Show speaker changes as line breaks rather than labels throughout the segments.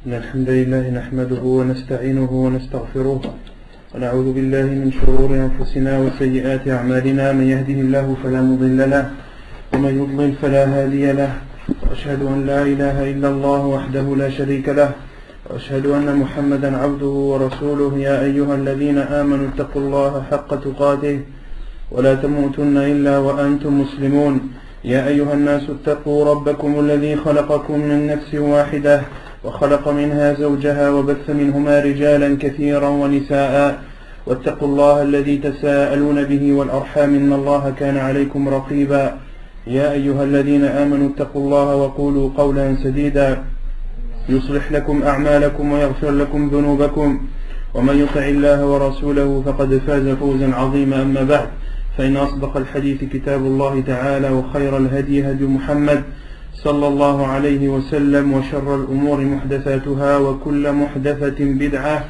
الحمد لله نحمده ونستعينه ونستغفره ونعوذ بالله من شرور أنفسنا وسيئات أعمالنا. من يهده الله فلا مضل له ومن يضلل فلا هادي له، وأشهد أن لا إله إلا الله وحده لا شريك له، وأشهد أن محمدا عبده ورسوله. يا أيها الذين آمنوا اتقوا الله حق تقاته ولا تموتن إلا وأنتم مسلمون. يا أيها الناس اتقوا ربكم الذي خلقكم من نفس واحدة وخلق منها زوجها وبث منهما رجالا كثيرا ونساء، واتقوا الله الذي تساءلون به والأرحام إن الله كان عليكم رقيبا. يا أيها الذين آمنوا اتقوا الله وقولوا قولا سديدا يصلح لكم أعمالكم ويغفر لكم ذنوبكم، ومن يطع الله ورسوله فقد فاز فوزا عظيما. أما بعد، فإن أصدق الحديث كتاب الله تعالى، وخير الهدي هدي محمد صلى الله عليه وسلم، وشر الأمور محدثاتها، وكل محدثة بدعة،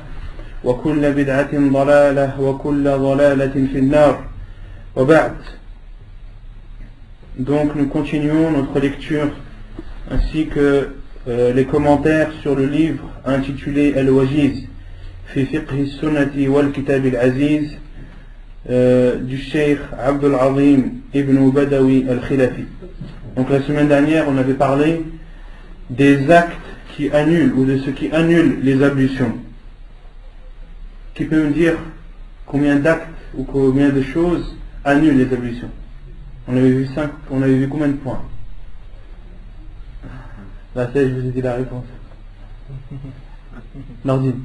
وكل بدعة ضلالة، وكل ضلالة في النار. وبعد. Donc nous continuons notre lecture ainsi que les commentaires sur le livre intitulé Al-Wajiz fi fiqh sunnati wal kitab al-aziz du Cheikh Abdul Azim ibn Badawi al-Khilafi. Donc la semaine dernière on avait parlé des actes qui annulent ou de ce qui annule les ablutions. Qui peut me dire combien d'actes ou combien de choses annulent les ablutions? On avait vu combien de points? Là, je vous ai dit la réponse. Nordine.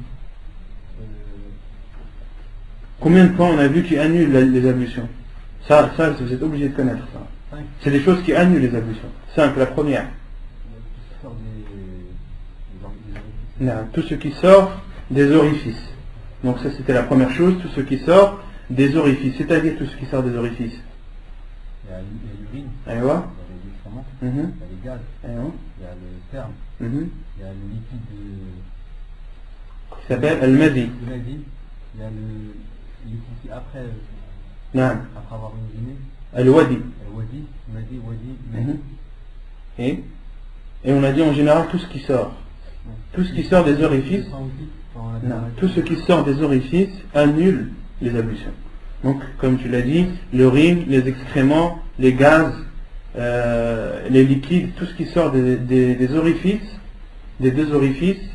Combien de points on a vu qui annulent les ablutions? Ça, vous êtes obligé de connaître ça. C'est des choses qui annulent les ablutions. 5, la première. Non, tout ce qui sort des orifices. Donc ça c'était la première chose, tout ce qui sort des orifices. C'est-à-dire tout ce qui sort des orifices.
Il y a l'urine, il y a les excréments, il y a les gaz, il y a le sperme, il y a le liquide
qui s'appelle al-madi.
Il y a le liquide qui après avoir uriné,
al-wadi. Et on a dit en général tout ce qui sort. Tout ce qui sort des orifices, tout ce qui sort des orifices annule les ablutions. Donc, comme tu l'as dit, l'urine, les excréments, les gaz, les liquides, tout ce qui sort des orifices, des deux orifices,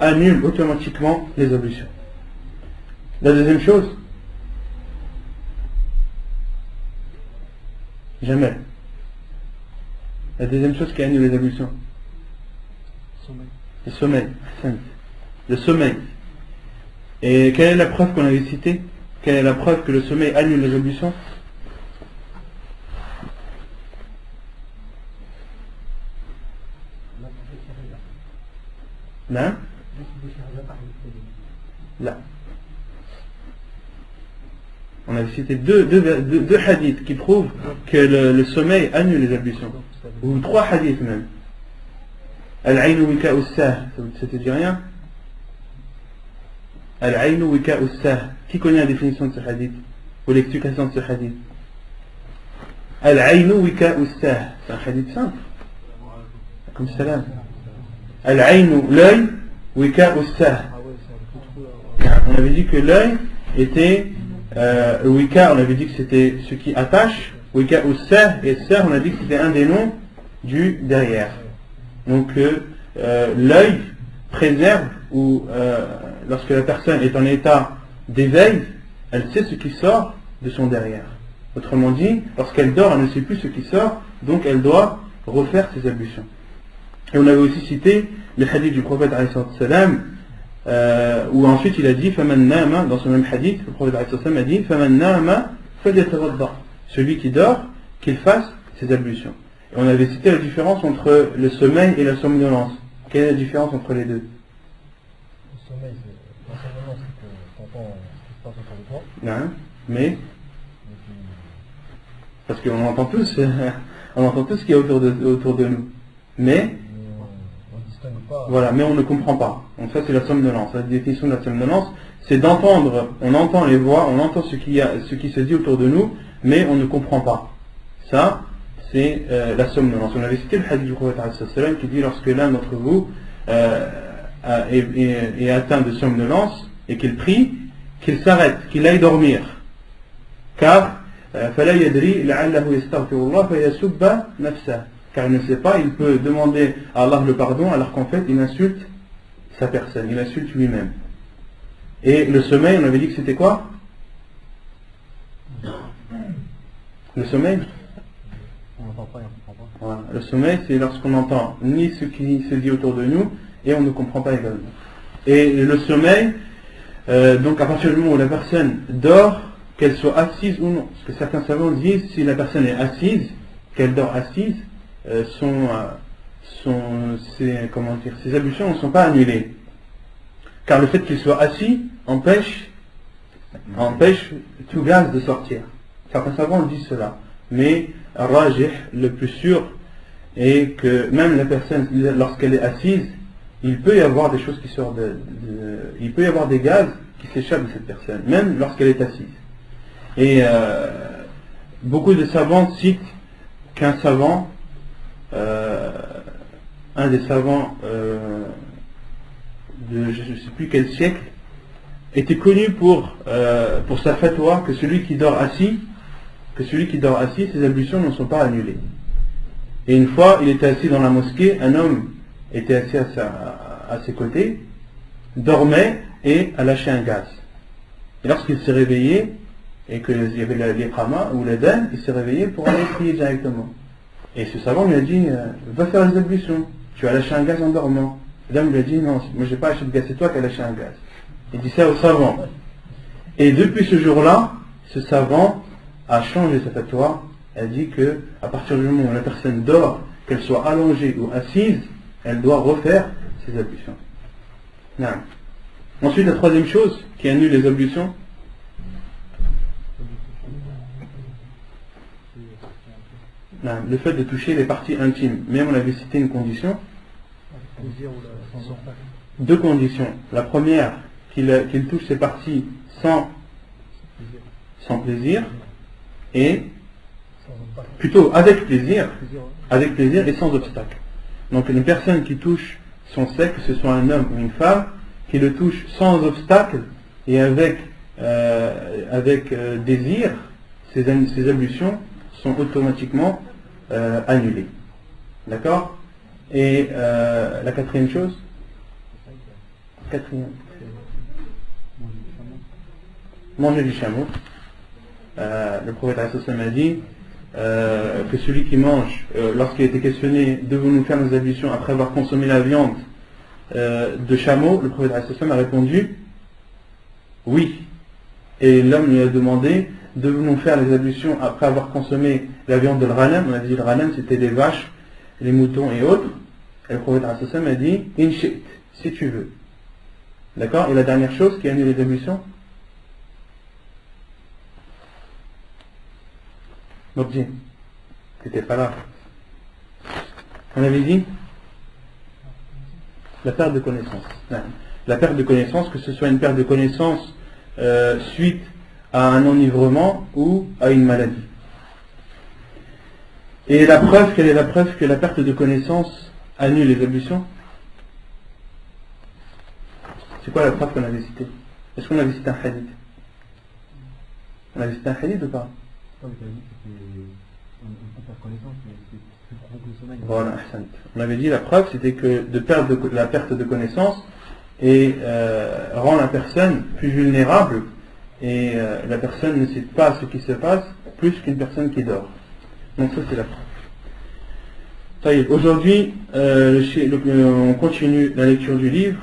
annule automatiquement les ablutions. La deuxième chose, jamais. La deuxième chose qui annule les ablutions, le sommeil. Le sommeil. Et quelle est la preuve qu'on avait citée? Quelle est la preuve que le sommeil annule les ablutions? Là. Là. On avait cité deux hadiths qui prouvent que le sommeil annule les ablutions. Ou 3 hadiths même. Al-Aïnu wika'u sah, ça te dit rien? Al-Aïnu wika'u sah. Qui connaît la définition de ce hadith ou l'explication de ce hadith? Al-Aïnu wika'u sah. C'est un hadith simple. Comme salam. Al-Aïnu, l'œil, wika'u sah. On avait dit que l'œil était wika, on avait dit que c'était ce qui attache. Wika'u sah, et sah, on a dit que c'était un des noms du derrière. Donc l'œil préserve, ou lorsque la personne est en état d'éveil, elle sait ce qui sort de son derrière. Autrement dit, lorsqu'elle dort, elle ne sait plus ce qui sort, donc elle doit refaire ses ablutions. Et on avait aussi cité le hadith du prophète ﷺ, où ensuite il a dit faman nama, dans ce même hadith, le prophète ﷺ a dit faman nama falyatawadda, celui qui dort, qu'il fasse ses ablutions. Et on avait cité la différence entre le sommeil et la somnolence. Quelle est la différence entre les deux?
Le sommeil, la somnolence, c'est que tu entends ce qui se passe autour de toi.
Non, mais parce qu'on entend tous, on entend tout ce qui est autour de nous. Mais
on distingue pas.
Voilà, mais on ne comprend pas. Donc ça c'est la somnolence. La définition de la somnolence, c'est d'entendre, on entend les voix, on entend ce qui se dit autour de nous, mais on ne comprend pas. Ça, c'est la somnolence. On avait cité le hadith du prophète qui dit lorsque l'un d'entre vous est atteint de somnolence et qu'il prie, qu'il s'arrête, qu'il aille dormir. Car car il ne sait pas, il peut demander à Allah le pardon alors qu'en fait il insulte sa personne, il insulte lui-même. Et le sommeil, on avait dit que c'était quoi? Le sommeil,
on n'entend pas et on comprend pas.
voilà. Le sommeil, c'est lorsqu'on n'entend ni ce qui se dit autour de nous et on ne comprend pas également. Et le sommeil, donc à partir du moment où la personne dort, qu'elle soit assise ou non, parce que certains savants disent si la personne est assise, qu'elle dort assise, ses ablutions ne sont pas annulées. Car le fait qu'il soit assis empêche tout gaz de sortir. Certains savants disent cela. Mais rajih, le plus sûr, est que même la personne, lorsqu'elle est assise, il peut y avoir des choses qui sortent il peut y avoir des gaz qui s'échappent de cette personne, même lorsqu'elle est assise. Et beaucoup de savants citent qu'un savant, un des savants de je ne sais plus quel siècle, était connu pour sa fatwa que celui qui dort assis, ses ablutions ne sont pas annulées. Et une fois, il était assis dans la mosquée, un homme était assis à ses côtés, dormait et a lâché un gaz. Et lorsqu'il s'est réveillé, et qu'il y avait l'iqama ou l'adhan, il s'est réveillé pour aller prier directement. Et ce savant lui a dit, va faire les ablutions, tu as lâché un gaz en dormant. L'homme lui a dit, non, moi j'ai pas lâché de gaz, c'est toi qui as lâché un gaz. Il dit ça au savant. Et depuis ce jour-là, ce savant a changé sa fatwa. Elle dit que à partir du moment où la personne dort, qu'elle soit allongée ou assise, elle doit refaire ses ablutions. Non. Ensuite, la troisième chose qui annule les ablutions, non, le fait de toucher les parties intimes. Mais on avait cité une condition. Deux conditions. La première, qu'il touche ces parties sans plaisir, et plutôt avec plaisir et sans obstacle. Donc une personne qui touche son sexe, que ce soit un homme ou une femme, qui le touche sans obstacle et avec désir, ces ablutions sont automatiquement annulées. D'accord? Et la quatrième chose, manger du chameau. Le prophète a dit que celui qui mange, lorsqu'il a été questionné, devons-nous faire nos ablutions après avoir consommé la viande de chameau, le prophète a répondu oui. Et l'homme lui a demandé, devons-nous faire les ablutions après avoir consommé la viande de l'ghanam? On a dit le ghanam c'était les vaches, les moutons et autres. Et le prophète a dit in shi'it, si tu veux. D'accord? Et la dernière chose qui annule les ablutions, Mobdi, tu n'étais pas là. On avait dit la perte de connaissance. La perte de connaissance, que ce soit une perte de connaissance suite à un enivrement ou à une maladie. Et la preuve, quelle est la preuve que la perte de connaissance annule les ablutions? C'est quoi la preuve qu'on avait citée? Est-ce qu'on avait cité un hadith? On avait cité un hadith ou pas? Voilà, on avait dit la preuve c'était que la perte de connaissance rend la personne plus vulnérable et la personne ne sait pas ce qui se passe plus qu'une personne qui dort. Donc ça c'est la preuve. Aujourd'hui on continue la lecture du livre.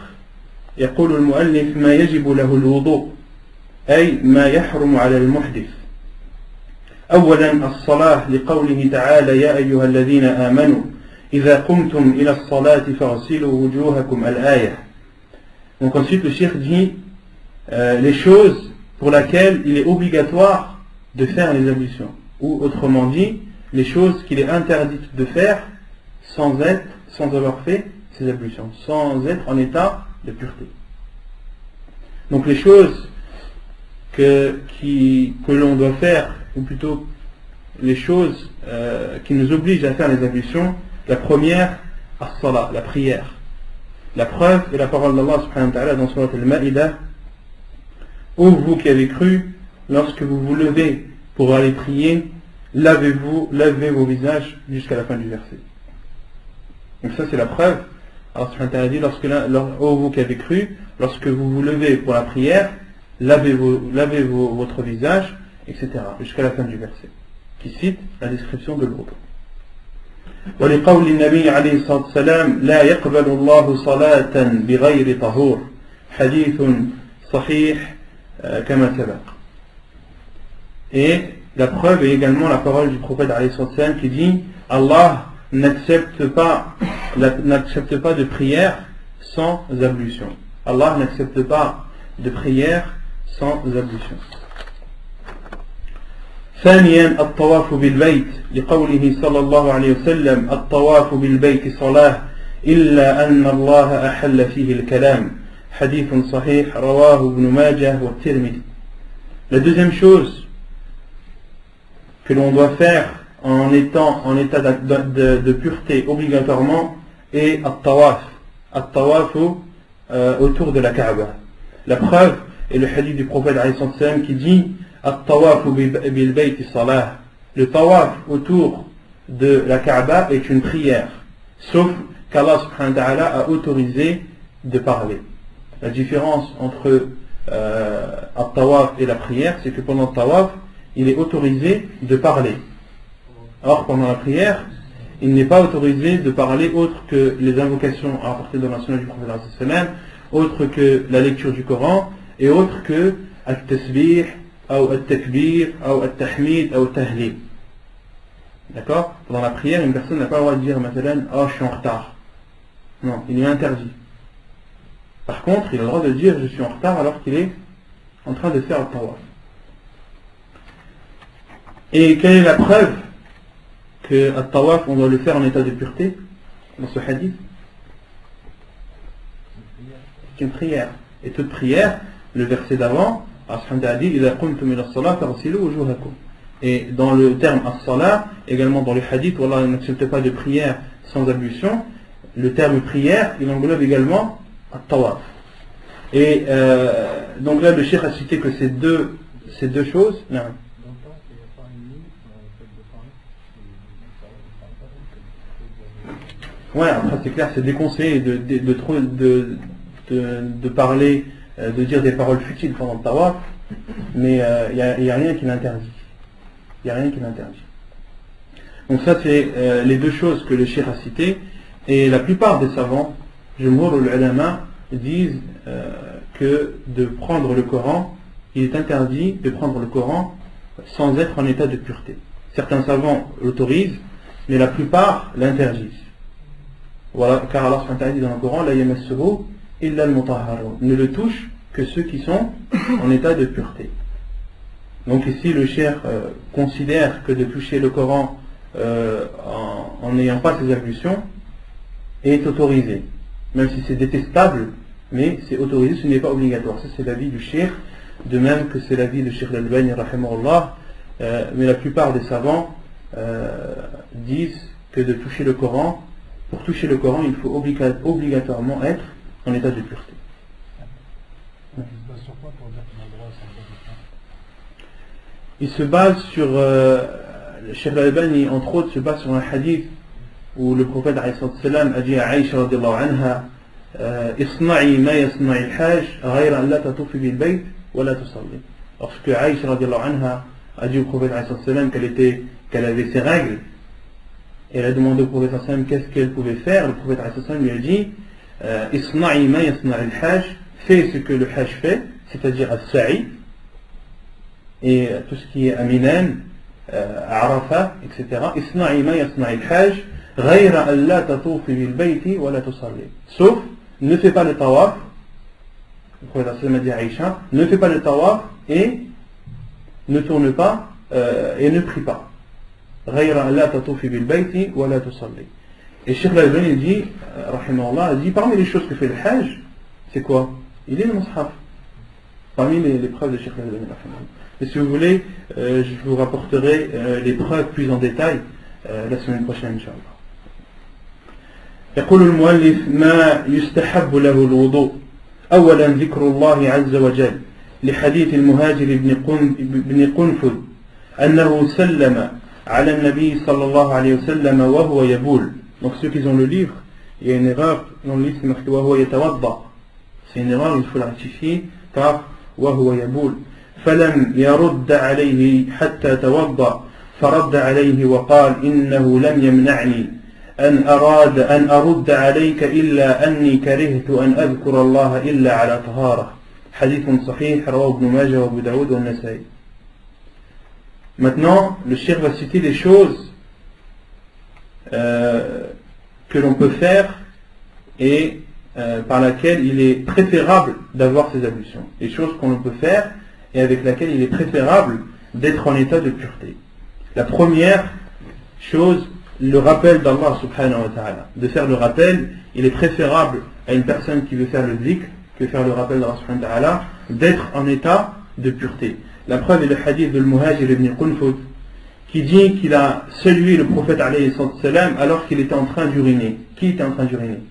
يقول المؤلف ما يجب له الوضوء أي ما يحرم على المحدث. أولا الصلاة لقوله تعالى يا أيها الذين آمنوا إذا قمتم إلى الصلاة فاغسلوا وجوهكم الآية. Donc ensuite le cheikh dit les choses pour lesquelles il est obligatoire de faire les ablutions, ou autrement dit les choses qu'il est interdit de faire sans avoir fait ces ablutions, sans être en état de pureté. Donc les choses que l'on doit faire, ou plutôt les choses qui nous obligent à faire les ablutions, la première, as-salat, la prière. La preuve est la parole d'Allah subhanahu wa ta'ala dans Surat al-Ma'idah. Ô vous qui avez cru, lorsque vous vous levez pour aller prier, lavez vos visages jusqu'à la fin du verset. Donc ça c'est la preuve. Allah subhanahu wa ta'ala dit, ô vous qui avez cru, lorsque vous vous levez pour la prière, lavez votre visage, etc. jusqu'à la fin du verset, qui cite la description de l'autre. ولقول النبي عليه الصلاة والسلام لا يقبل الله صلاة بغير طهور حديث صحيح كما سبق. Et la preuve est également la parole du prophète عليه الصلاة والسلام qui dit Allah n'accepte pas de prière sans ablution. Allah n'accepte pas de prière sans ablution. ثانيا الطواف بالبيت لقوله صلى الله عليه وسلم الطواف بالبيت صلاة إلا أن الله أحل فيه الكلام حديث صحيح رواه ابن ماجه والترمذي. La deuxième chose que l'on doit faire en étant en état de pureté obligatoirement est at-tawaf autour de la Kaaba. La preuve est le hadith du prophète alayhi salam qui dit at-tawaf bil bayti salah. Le tawaf autour de la Kaaba est une prière, sauf qu'Allah subhanahu wa ta'ala a autorisé de parler. La différence entre at-tawaf et la prière, c'est que pendant le tawaf, il est autorisé de parler. Or, pendant la prière, il n'est pas autorisé de parler autre que les invocations à partir de la sunna du prophète, autre que la lecture du Coran, et autre que at-tasbih, ou at-takbir, ou at-tahmid, ou at-tahlil. D'accord? Pendant la prière, une personne n'a pas le droit de dire, مثلا, oh, je suis en retard. Non, il est interdit. Par contre, il a le droit de dire, je suis en retard, alors qu'il est en train de faire le tawaf. Et quelle est la preuve que le tawaf, on doit le faire en état de pureté dans ce hadith? C'est une prière. Et toute prière, le verset d'avant, Allah a dit إِذَا قُمْتُمْ إِلَى الصَّلَاةِ فَاغْسِلُوا وُجُوهَكُمْ. Et dans le terme as-salat, également dans les hadiths où Allah n'accepte pas de prière sans ablution, le terme prière, il englobe également at-tawaf. Et donc là, le cheikh a cité que ces deux choses. Non. Ouais, après c'est clair, c'est déconseillé de parler, de dire des paroles futiles pendant le tawaf, mais il n'y a rien qui l'interdit. Il n'y a rien qui l'interdit. Donc ça c'est les deux choses que le cheikh a citées, et la plupart des savants, jumhur ul-ulama, disent que de prendre le Coran, il est interdit de prendre le Coran sans être en état de pureté. Certains savants l'autorisent, mais la plupart l'interdisent. Voilà, car Allah dit dans le Coran, la yamassuhu illa al-mutahharun, ne le touche que ceux qui sont en état de pureté. Donc ici le cheikh considère que de toucher le Coran en n'ayant pas ces ablutions est autorisé, même si c'est détestable, mais c'est autorisé, ce n'est pas obligatoire. Ça c'est l'avis du cheikh, de même que c'est l'avis de Cheikh Al-Albani rahimahullah, mais la plupart des savants disent que de toucher le Coran, pour toucher le Coran, il faut obligatoirement être en état de pureté. Il se base sur Cheikh Al-Albani, entre autres, se base sur un hadith où le prophète a dit à Aïcha radiallahu anha Isna'i ma yasna'i al-hajj ghayra an la tatufi bil bayt wa la tusalli. Lorsque Aïcha radiallahu anha a dit au prophète qu'elle avait ses règles, et elle a demandé au prophète qu'est-ce qu'elle pouvait faire, le prophète lui a dit Isna'i ma yasna'i al-hajj, fais ce que le hajj fait, c'est-à-dire as-sa'i, et tout ce qui est Aminan, Arafat, etc. Isna'i ma yasna'i al-hajj ghayra an la tatufi bil bayti wa la tusalli. Sauf, ne fais pas le tawaf, le prophète a dit à Aïcha, ne fais pas le tawaf et ne tourne pas et ne prie pas. غير أن لا تطوفي بالبيت ولا تصلي. Et Cheikh Al-Albani dit, rahimahullah, dit parmi les choses que fait le Hajj, c'est quoi? Il est le Mushaf. Parmi les preuves de Cheikh Al-Albani, rahimahullah. Et si vous voulez, je vous rapporterai les preuves plus en détail la semaine prochaine, Inch'Allah. يقول المؤلف ما يستحب له الوضوء أولا ذكر الله عز وجل لحديث المهاجر بن قنفذ أنه سلم على النبي صلى الله عليه وسلم وهو يبول. Donc ceux qui ont le livre, il y a une erreur dans le livre, c'est marqué وهو يتوضأ. C'est une erreur, il faut la rectifier par وهو يبول. فلم يرد عليه حتى توضأ فرد عليه وقال إنه لم يمنعني أن أرد عليك إلا أني كرهت أن أذكر الله إلا على طهارة. حديث صحيح رواه ابن ماجه وابو داود والنسائي. Maintenant, le cheikh va citer des choses que l'on peut faire et par laquelle il est préférable d'avoir ces ablutions. Les choses qu'on peut faire et avec laquelle il est préférable d'être en état de pureté. La première chose, le rappel d'Allah subhanahu wa ta'ala. De faire le rappel, il est préférable à une personne qui veut faire le dhikr, qui veut faire le rappel d'Allah subhanahu wa ta'ala, d'être en état de pureté. La preuve est le hadith de Muhajir ibn Qunfud, qui dit qu'il a salué le prophète alayhi salam alors qu'il était en train d'uriner. Qui était en train d'uriner?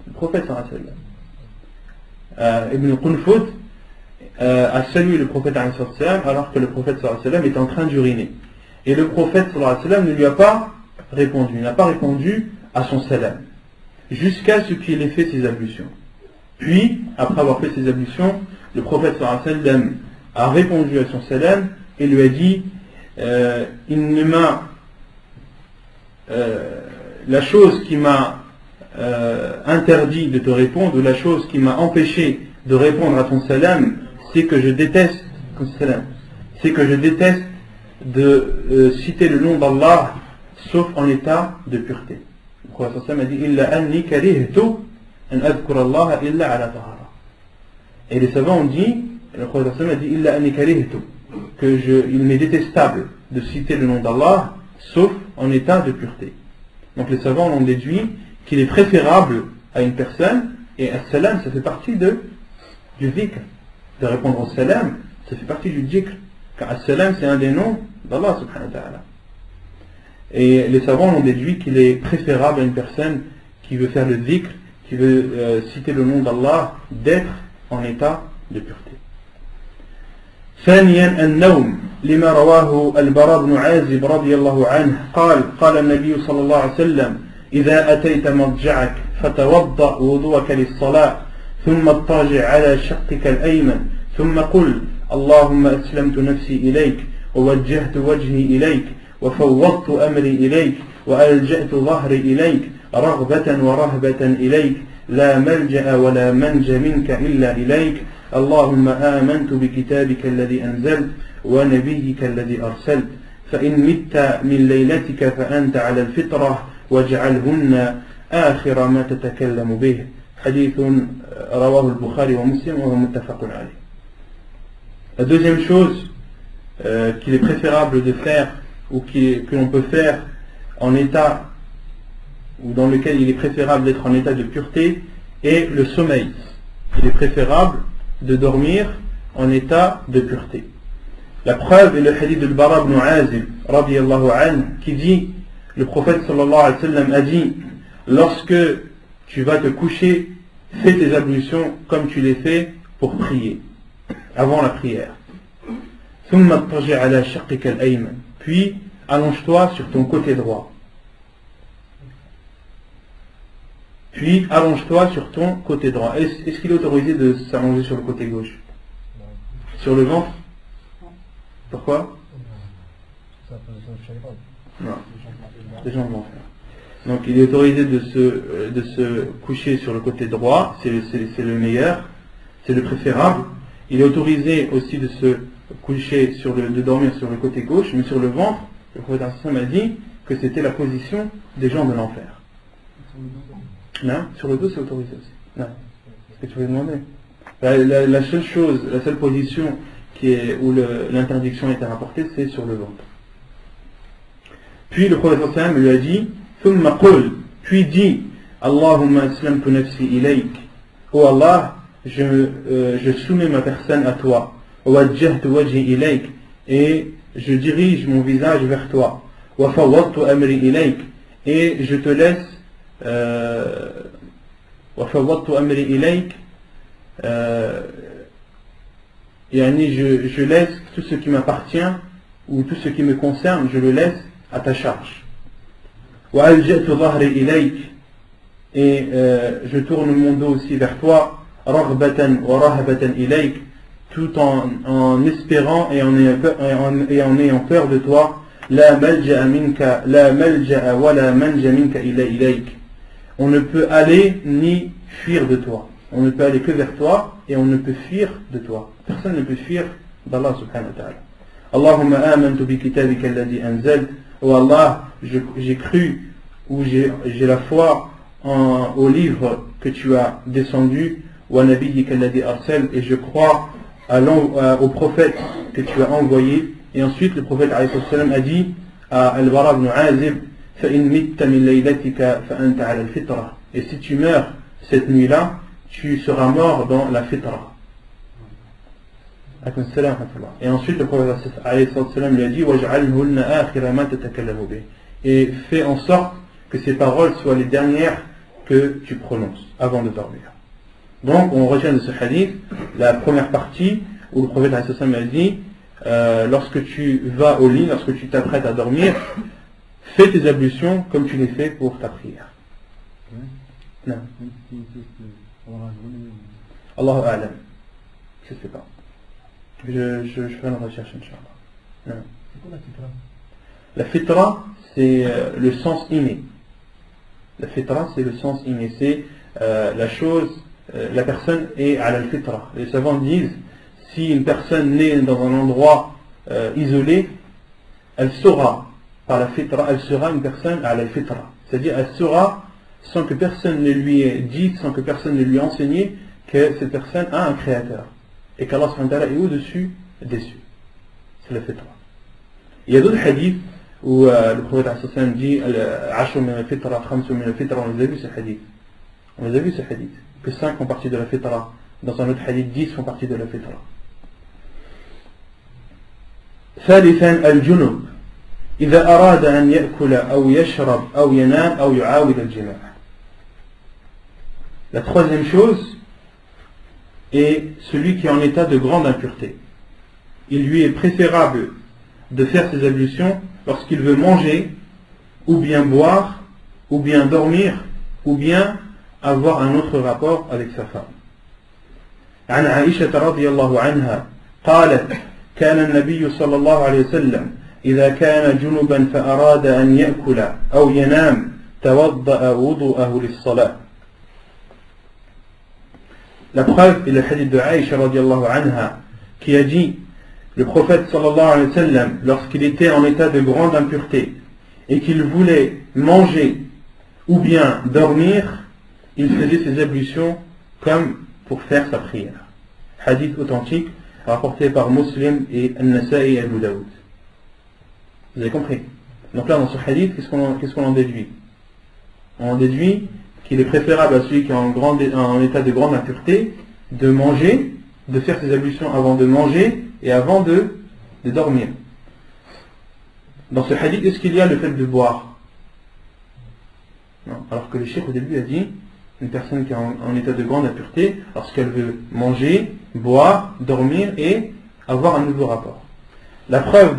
Le prophète sallallahu alayhi wa sallam. Ibn Qunfud a salué le prophète alayhi salam alors que le prophète sallallahu alayhi wa sallam était en train d'uriner. Et le prophète sallallahu alayhi wa sallam ne lui a pas répondu. Il n'a pas répondu à son salam. Jusqu'à ce qu'il ait fait ses ablutions. Puis, après avoir fait ses ablutions, le prophète sallallahu alayhi wa sallam a répondu à son salam et lui a dit il ne m'a la chose qui m'a interdit de te répondre, ou la chose qui m'a empêché de répondre à ton salam, c'est que je déteste de citer le nom d'Allah sauf en état de pureté. Le prophète sallallahu alayhi wa sallam a dit illa anni karihtu an adhkura Allah illa ala tahara. Et les savants ont dit, le prophète sallallahu alayhi wa sallam a dit illa anni karihtu, il m'est détestable de citer le nom d'Allah sauf en état de pureté. Donc les savants ont déduit qu'il est préférable à une personne, et as-salam ça fait partie du dhikr, de répondre au salam ça fait partie du dhikr, car as-salam c'est un des noms d'Allah subhanahu wa ta'ala. Et les savants ont déduit qu'il est préférable à une personne qui veut faire le dhikr, qui veut citer le nom d'Allah, d'être en état de pureté. ثانيا النوم لما رواه البراء بن عازب رضي الله عنه قال النبي صلى الله عليه وسلم إذا أتيت مضجعك فتوضأ وضوءك للصلاة ثم اضطجع على شقك الأيمن ثم قل اللهم أسلمت نفسي إليك ووجهت وجهي إليك وفوضت أمري إليك وألجأت ظهري إليك رغبة ورهبة إليك لا ملجأ ولا منج منك إلا إليك اللهم آمنت بكتابك الذي أنزلت ونبيك الذي أرسلت فإن مت من ليلتك فأنت على الفطرة واجعلهن آخر ما تتكلم به. حديث رواه البخاري ومسلم وهو متفق عليه. La deuxième chose qu'il est préférable de faire ou que l'on peut faire en état ou dans lequel il est préférable d'être en état de pureté est le sommeil. Il est préférable de dormir en état de pureté. La preuve est le hadith de Bara ibn Azib radiyallahu anhu qui dit, le prophète sallallahu alayhi wa sallam a dit, lorsque tu vas te coucher, fais tes ablutions comme tu les fais pour prier, avant la prière. Puis allonge-toi sur ton côté droit. Puis allonge-toi sur ton côté droit. Est-ce qu'il est autorisé de s'allonger sur le côté gauche? Sur le ventre? Pourquoi? Non, les gens vont faire. Donc il est autorisé de se coucher sur le côté droit, c'est le meilleur, c'est le préférable. Il est autorisé aussi de se coucher de dormir sur le côté gauche, mais sur le ventre, le prophète m'a dit que c'était la position des gens de l'enfer. Non, sur le dos c'est autorisé aussi. Non. Est-ce que tu veux demander? La seule chose, la seule position où l'interdiction est rapportée, c'est sur le ventre. Puis le prophète lui a dit, puis dit, Allahumma aslamtu nafsi ilayk. Oh Allah, je soumets ma personne à toi. Wajjahtu wajhi ilayk. Et je dirige mon visage vers toi. Wa fawwadtu amri ilayk. Et je te laisse وفوضت أمري إليك, je laisse tout ce qui m'appartient ou tout ce qui me concerne, je le laisse à ta charge. وألجأت ظهري إليك, et je tourne mon dos aussi vers toi, رغبة ورهبة إليك, tout en espérant et en ayant peur de toi. لا ملجأ منك لا ملجأ ولا منجا منك إلا إليك. On ne peut aller ni fuir de toi. On ne peut aller que vers toi et on ne peut fuir de toi. Personne ne peut fuir d'Allah subhanahu wa ta'ala. Allahumma amantu bi kitabika alladhi anzalt. Oh Allah, j'ai cru ou j'ai la foi au livre que tu as descendu. Wa nabiyyika alladhi arsal, et je crois au prophète que tu as envoyé. Et ensuite le prophète alayhi salam a dit à Al-Bara ibn Azib, فَإِن مِتَّ مِن لَيْلَتِكَ فَأَنْتَ عَلَى الْفِطْرَةِ. Et si tu meurs cette nuit-là, tu seras mort dans la fitra. Et ensuite le prophète alayhi salam lui a dit وَجْعَلْهُنَّ آخِرَ مَا تَتَكَلَّمُ بِهِ. Et fais en sorte que ces paroles soient les dernières que tu prononces avant de dormir. Donc on retient de ce hadith la première partie où le prophète alayhi salam a dit lorsque tu vas au lit, lorsque tu t'apprêtes à dormir, fais tes ablutions comme tu les fais pour ta prière. Non. Allahu a'lam. Je ne sais pas. Je ferai une recherche, Inch'Allah. C'est quoi la fitra? La fitra, c'est le sens inné. La fitra, c'est le sens inné. C'est la chose, la personne est à la fitra. Les savants disent, si une personne naît dans un endroit isolé, elle saura, par la fitra, elle sera une personne à la fitra. C'est-à-dire, elle saura, sans que personne ne lui ait dit, sans que personne ne lui ait enseigné, que cette personne a un créateur. Et qu'Allah est au-dessus des cieux. C'est la fitra. Il y a d'autres hadiths où le prophète dit Ashur min al-fitra, khamsu min al-fitra. On les a vus ces hadiths. On les a vus ces hadiths. Que 5 font partie de la fitra. Dans un autre hadith, 10 font partie de la fitra. ثالثا الجنوب إذا أراد أن يأكل أو يشرب أو ينام أو يعاود الجماع. La troisième chose est celui qui est en état de grande impureté. Il lui est préférable de faire ses ablutions lorsqu'il veut manger, ou bien boire, ou bien dormir, ou bien avoir un autre rapport avec sa femme. عن عائشة رضي الله عنها قالت كان النبي صلى الله عليه وسلم إذا كان جنبا فأراد أن يأكل أو ينام توضأ وضوءه للصلاة. La preuve est le hadith de Aïcha radiallahu anha qui a dit le prophète sallallahu alayhi wa sallam lorsqu'il était en état de grande impureté et qu'il voulait manger ou bien dormir, il faisait ses ablutions comme pour faire sa prière. Hadith authentique rapporté par Muslim et An-Nasa'i et Abu Daoud. Vous avez compris? Donc là dans ce hadith, qu'est-ce qu'on en déduit? On en déduit qu'il est préférable à celui qui est en état de grande impureté de manger, de faire ses ablutions avant de manger et avant de dormir. Dans ce hadith, est-ce qu'il y a le fait de boire? Non. Alors que le cheikh au début a dit une personne qui est en état de grande impureté, lorsqu'elle veut manger, boire, dormir et avoir un nouveau rapport. La preuve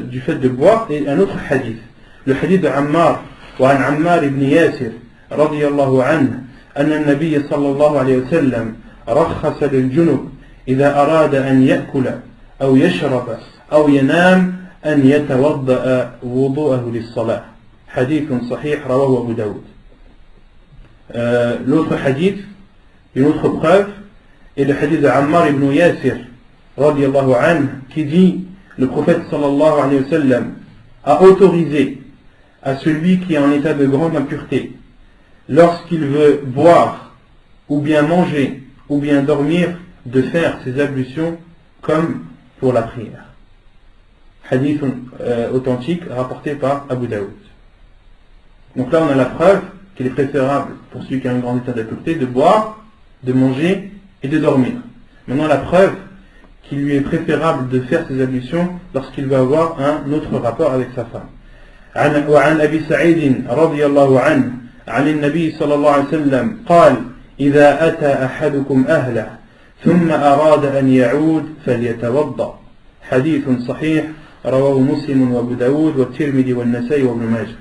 du fait de boire est un autre hadith. Le hadith de Ammar, وعن عمار ibn Yasir رضي الله عنه أن النبي صلى الله عليه وسلم رخص للجنب إذا أراد أن يأكل أو يشرب أو ينام أن يتوضأ وضوءه للصلاة. حديث صحيح رواه أبو داود. L'autre hadith, une autre preuve, est le hadith de Ammar ibn Yasir رضي الله عنه qui dit le prophète sallallahu alayhi wa sallam a autorisé à celui qui est en état de grande impureté lorsqu'il veut boire ou bien manger ou bien dormir de faire ses ablutions comme pour la prière. Hadith authentique rapporté par Abu Daoud. Donc là on a la preuve qu'il est préférable pour celui qui a un grand état d'impureté de boire, de manger et de dormir. Maintenant la preuve qu'il lui est préférable de faire ses ablutions lorsqu'il va avoir un autre rapport avec sa femme. وعن أبي سعيد رضي الله عنه عن النبي صلى الله عليه وسلم قال إذا أتى أحدكم أهله ثم أراد أن يعود فليتوضأ حديث صحيح رواه مسلم وأبو داود والترمذي والنسائي وابن ماجه.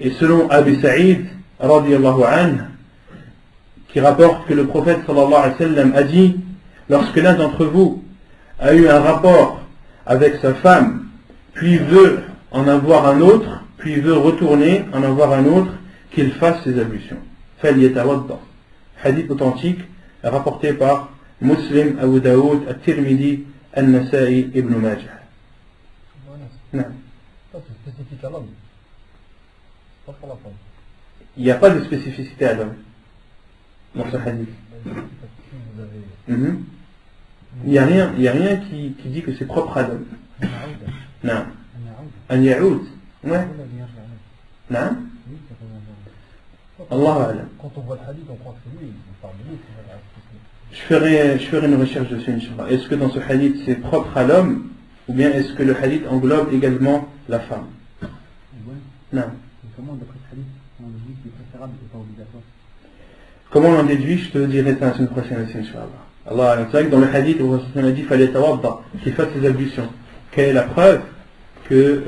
Et selon Abi Saïd radiyallahu anhu, qui rapporte que le prophète sallallahu alayhi wa sallam a dit, lorsque l'un d'entre vous a eu un rapport avec sa femme, puis veut en avoir un autre, puis veut retourner en avoir un autre, qu'il fasse ses ablutions. فَلْيَتَوَضَّأْ. Hadith authentique rapporté par Muslim, Abu Daoud, At-Tirmidhi, An-Nasa'i, Ibn Majah. Non.
Ça c'est spécifique à l'homme. Pas pour la femme.
Il n'y a pas de spécificité à l'homme dans ce hadith. Il n'y a rien qui dit que c'est propre à l'homme. Non. An ya'oud. Ouais. Non. Allahu a'lam.
Quand on voit le hadith, on croit que c'est lui. On parle de lui.
Je ferai une recherche dessus, Inch'Allah. Est-ce que dans ce hadith c'est propre à l'homme, ou bien est-ce que le hadith englobe également la femme? Non.
Comment d'après ce hadith, on dit qu'il est préférable et pas obligatoire?
Comment on en déduit? Je te dirai ça la semaine prochaine aussi, Inch'Allah. Allah, c'est vrai que dans le hadith, on a dit qu'il fallait tawadda, qu'il fasse ses ablutions. Quelle est la preuve que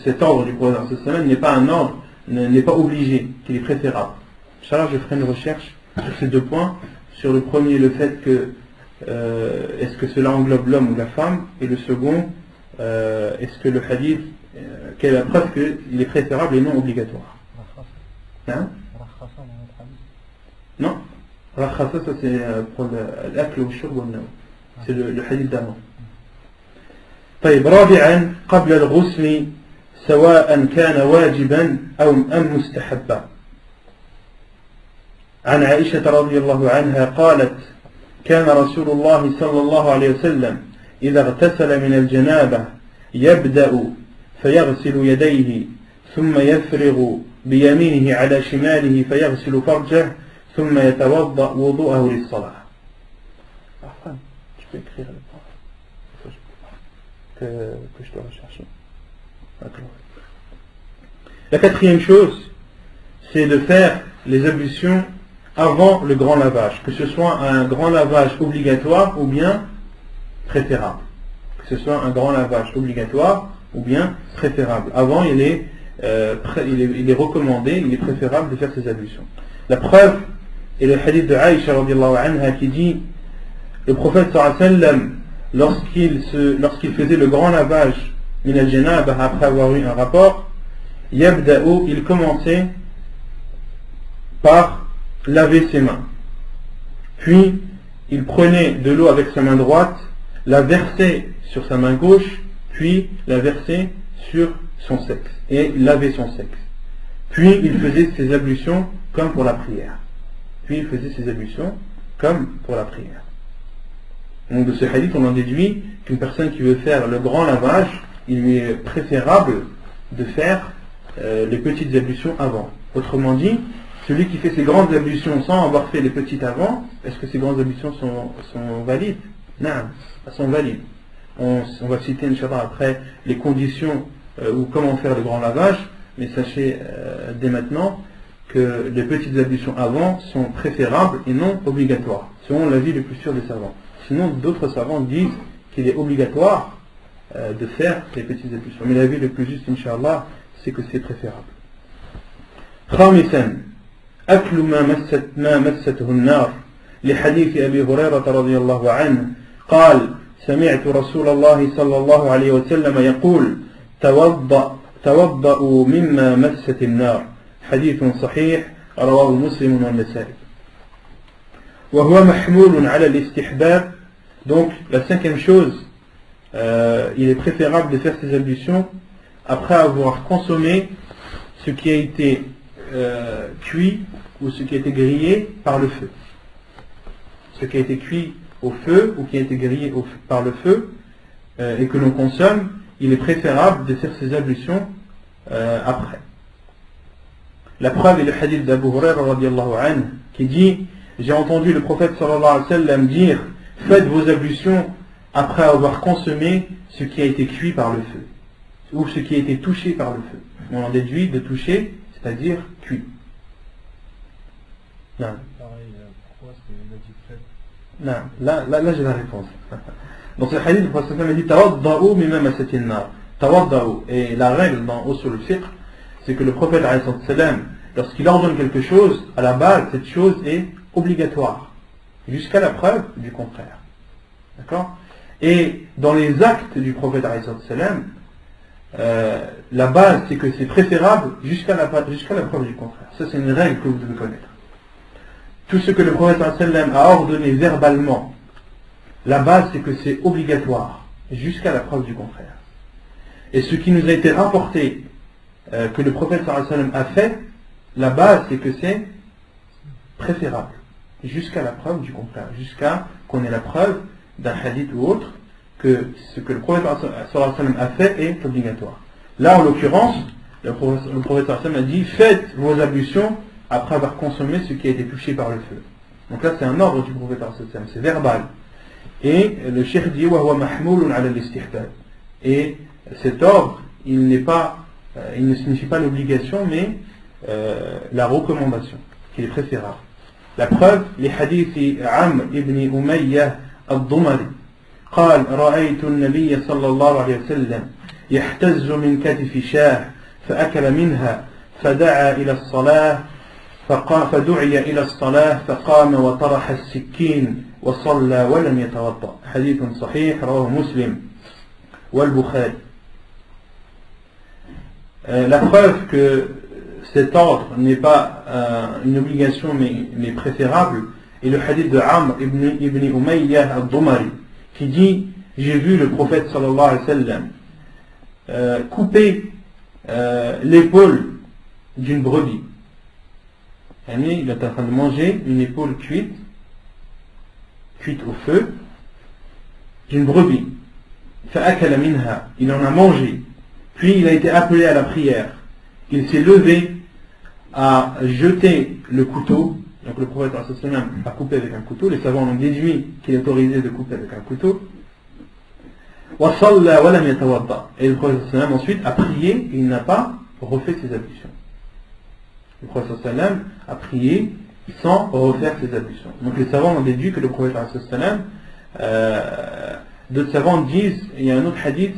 cet ordre du prophète n'est pas un ordre, n'est pas obligé, qu'il est préférable? Inch'Allah, je ferai une recherche sur ces deux points. Sur le premier, le fait que est-ce que cela englobe l'homme ou la femme, et le second, est-ce que le hadith, quelle est la preuve qu'il est préférable et non obligatoire? Hein? Non, Rakhasa, ça c'est pour l'akl ou shurb ou naw. C'est le hadith d'avant. طيب رابعا قبل الغسل سواء كان واجبا أو أم مستحبا. عن عائشة رضي الله عنها قالت كان رسول الله صلى الله عليه وسلم إذا اغتسل من الجنابة يبدأ فيغسل يديه ثم يفرغ بيمينه على شماله فيغسل فرجه ثم يتوضأ وضوءه للصلاة. Enfin, tu peux écrire le point que je dois rechercher. La quatrième chose, c'est de faire les ablutions avant le grand lavage, que ce soit un grand lavage obligatoire ou bien préférable. Que ce soit un grand lavage obligatoire ou bien préférable. Avant, il est recommandé, il est préférable de faire ces ablutions. La preuve est le hadith de Aïcha radiallahu anha qui dit, le prophète sallallahu alayhi wa sallam, lorsqu'il faisait le grand lavage min al-janabah après avoir eu un rapport, yabda'u, il commençait par laver ses mains. Puis il prenait de l'eau avec sa main droite, la versait sur sa main gauche, puis la versait sur son sexe, et lavait son sexe. Puis il faisait ses ablutions comme pour la prière. Donc de ce hadith, on en déduit qu'une personne qui veut faire le grand lavage, il est préférable de faire les petites ablutions avant. Autrement dit, celui qui fait ses grandes ablutions sans avoir fait les petites avant, est-ce que ces grandes ablutions sont valides? Non, elles sont valides. On va citer, Inch'Allah, après les conditions ou comment faire le grand lavage, mais sachez dès maintenant que les petites ablutions avant sont préférables et non obligatoires, selon l'avis le plus sûr des savants. Sinon, d'autres savants disent qu'il est obligatoire de faire les petites ablutions. Mais l'avis le plus juste, Inch'Allah, c'est que c'est préférable. خامسا أكل ما مسته النار لحديث أبي هريرة رضي الله عنه قال سمعت رسول الله صلى الله عليه وسلم يقول توضأوا مما مست النار حديث صحيح رواه مسلم والنسائي. وهو محمول على الاستحباب. Donc la cinquième chose, il est préférable de faire ces ablutions après avoir consommé ce qui a été cuit ou ce qui a été grillé par le feu. Ce qui a été cuit au feu ou qui a été grillé par le feu et que l'on consomme, il est préférable de faire ces ablutions après. La preuve est le hadith d'Abu Huraira radiallahu anhu qui dit: j'ai entendu le prophète sallallahu alayhi wa sallam dire: faites vos ablutions après avoir consommé ce qui a été cuit par le feu. ou ce qui a été touché par le feu. On en déduit de toucher, c'est-à-dire cuit. Non.
Pourquoi il a dit fait?
Non, là j'ai la réponse. Dans ce hadith, le prophète a dit Tawadda'u mimma masatin nar. Tawadda'u. Et la règle dans Usul al-Fiqh, c'est que le prophète, lorsqu'il ordonne quelque chose, à la base, cette chose est obligatoire, jusqu'à la preuve du contraire. D'accord? Et dans les actes du prophète, la base, c'est que c'est préférable jusqu'à la preuve du contraire. Ça, c'est une règle que vous devez connaître. Tout ce que le prophète a ordonné verbalement, la base, c'est que c'est obligatoire, jusqu'à la preuve du contraire. Et ce qui nous a été rapporté, que le prophète a fait, la base, c'est que c'est préférable, jusqu'à la preuve du contraire, jusqu'à qu'on ait la preuve d'un hadith ou autre, que ce que le prophète a fait est obligatoire. Là, en l'occurrence, le prophète a dit, faites vos ablutions après avoir consommé ce qui a été touché par le feu. Donc là, c'est un ordre du prophète, c'est verbal. Et le cheikh dit, et cet ordre, il ne signifie pas l'obligation, mais la recommandation, qui est préférable. La preuve, les hadiths Amr ibn Umayyah al-Dumari قال رأيت النبي صلى الله عليه وسلم يحتز من كتف شاه فأكل منها فدعا إلى الصلاة فدعي إلى الصلاة فقام وطرح السكين وصلى ولم يتوضأ. حديث صحيح رواه مسلم والبخاري. La preuve que cet ordre n'est pas une obligation mais préférable est le hadith de Amr ibn Umayyah al-Dumari qui dit j'ai vu le prophète sallallahu alayhi wa sallam couper l'épaule d'une brebis. Il est en train de manger une épaule cuite au feu d'une brebis. Il en a mangé. Puis il a été appelé à la prière. Il s'est levé à jeter le couteau. Donc le prophète a coupé avec un couteau. Les savants ont déduit qu'il est autorisé de couper avec un couteau. Et le prophète ensuite a prié et il n'a pas refait ses ablutions. Le prophète a prié sans refaire ses ablutions. Donc les savants ont déduit que le prophète d'autres savants disent, il y a un autre hadith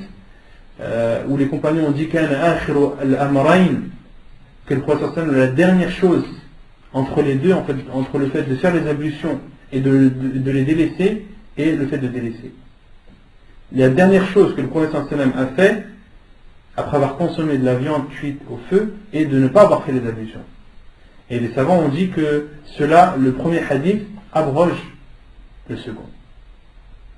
où les compagnons ont dit que le prophète la dernière chose entre les deux, en fait, entre le fait de faire les ablutions et de les délaisser et le fait de délaisser. La dernière chose que le prophète a fait après avoir consommé de la viande cuite au feu est de ne pas avoir fait les ablutions. Et les savants ont dit que cela, le premier hadith abroge le second,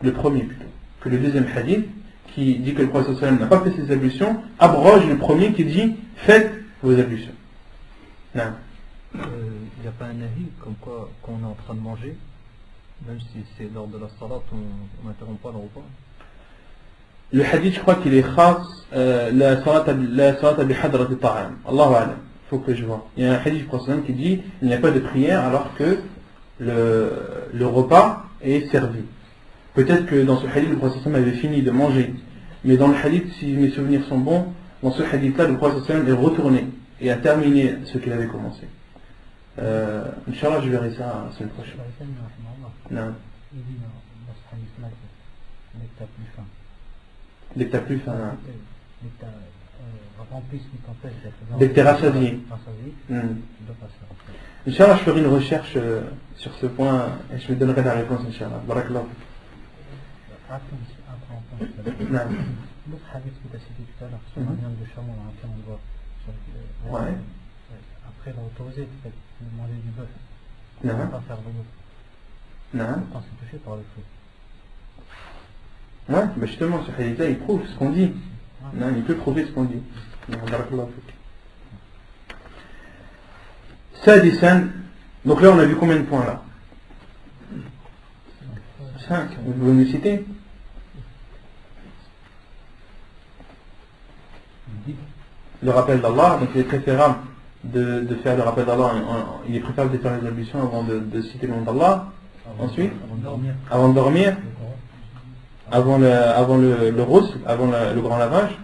le premier plutôt, que le deuxième hadith qui dit que le prophète n'a pas fait ses ablutions abroge le premier qui dit faites vos ablutions. Non.
Il n'y a pas un avis comme quoi quand on est en train de manger, même si c'est lors de la salat, on n'interrompt pas le repas.
Le hadith, je crois qu'il est khas la salat bi hadrat al-ta'am. Allahu a'lam. Il faut que je vois. Il y a un hadith qui dit il n'y a pas de prière alors que le repas est servi. Peut-être que dans ce hadith, le prophète avait fini de manger. Mais dans le hadith, si mes souvenirs sont bons, dans ce hadith-là, le prophète est retourné et a terminé ce qu'il avait commencé. Inch'Allah, je verrai ça la semaine prochaine. Non.
Il dit dans ce hadith-là que dès que tu as plus faim.
Dès que tu as plus faim.
Dès que tu as rempli ce qui t'empêche d'être.
Dès que tu es rassasié.
Tu dois passer.
Inch'Allah, je ferai une recherche sur ce point et je me donnerai la réponse, Inch'Allah. Barakallah.
L'autre hadith que tu as cité tout à l'heure, sur la viande de chameau dans laquelle on doit.
Ouais.
Après, il a autorisé de manger du bœuf.
Non.
On ne peut pas faire de bœuf.
Non.
Quand c'est touché par le feu.
Ouais, mais justement, ce hadith-là, il prouve ce qu'on dit. Non, il peut prouver ce qu'on dit. Sadisan. Donc là, on a vu combien de points là? 5. Vous pouvez nous citer? Le rappel d'Allah, donc il est préférable de faire le rappel d'Allah, il est préférable de faire les ablutions avant de citer le nom d'Allah. Ensuite, avant de dormir, avant le rousse, avant le grand lavage,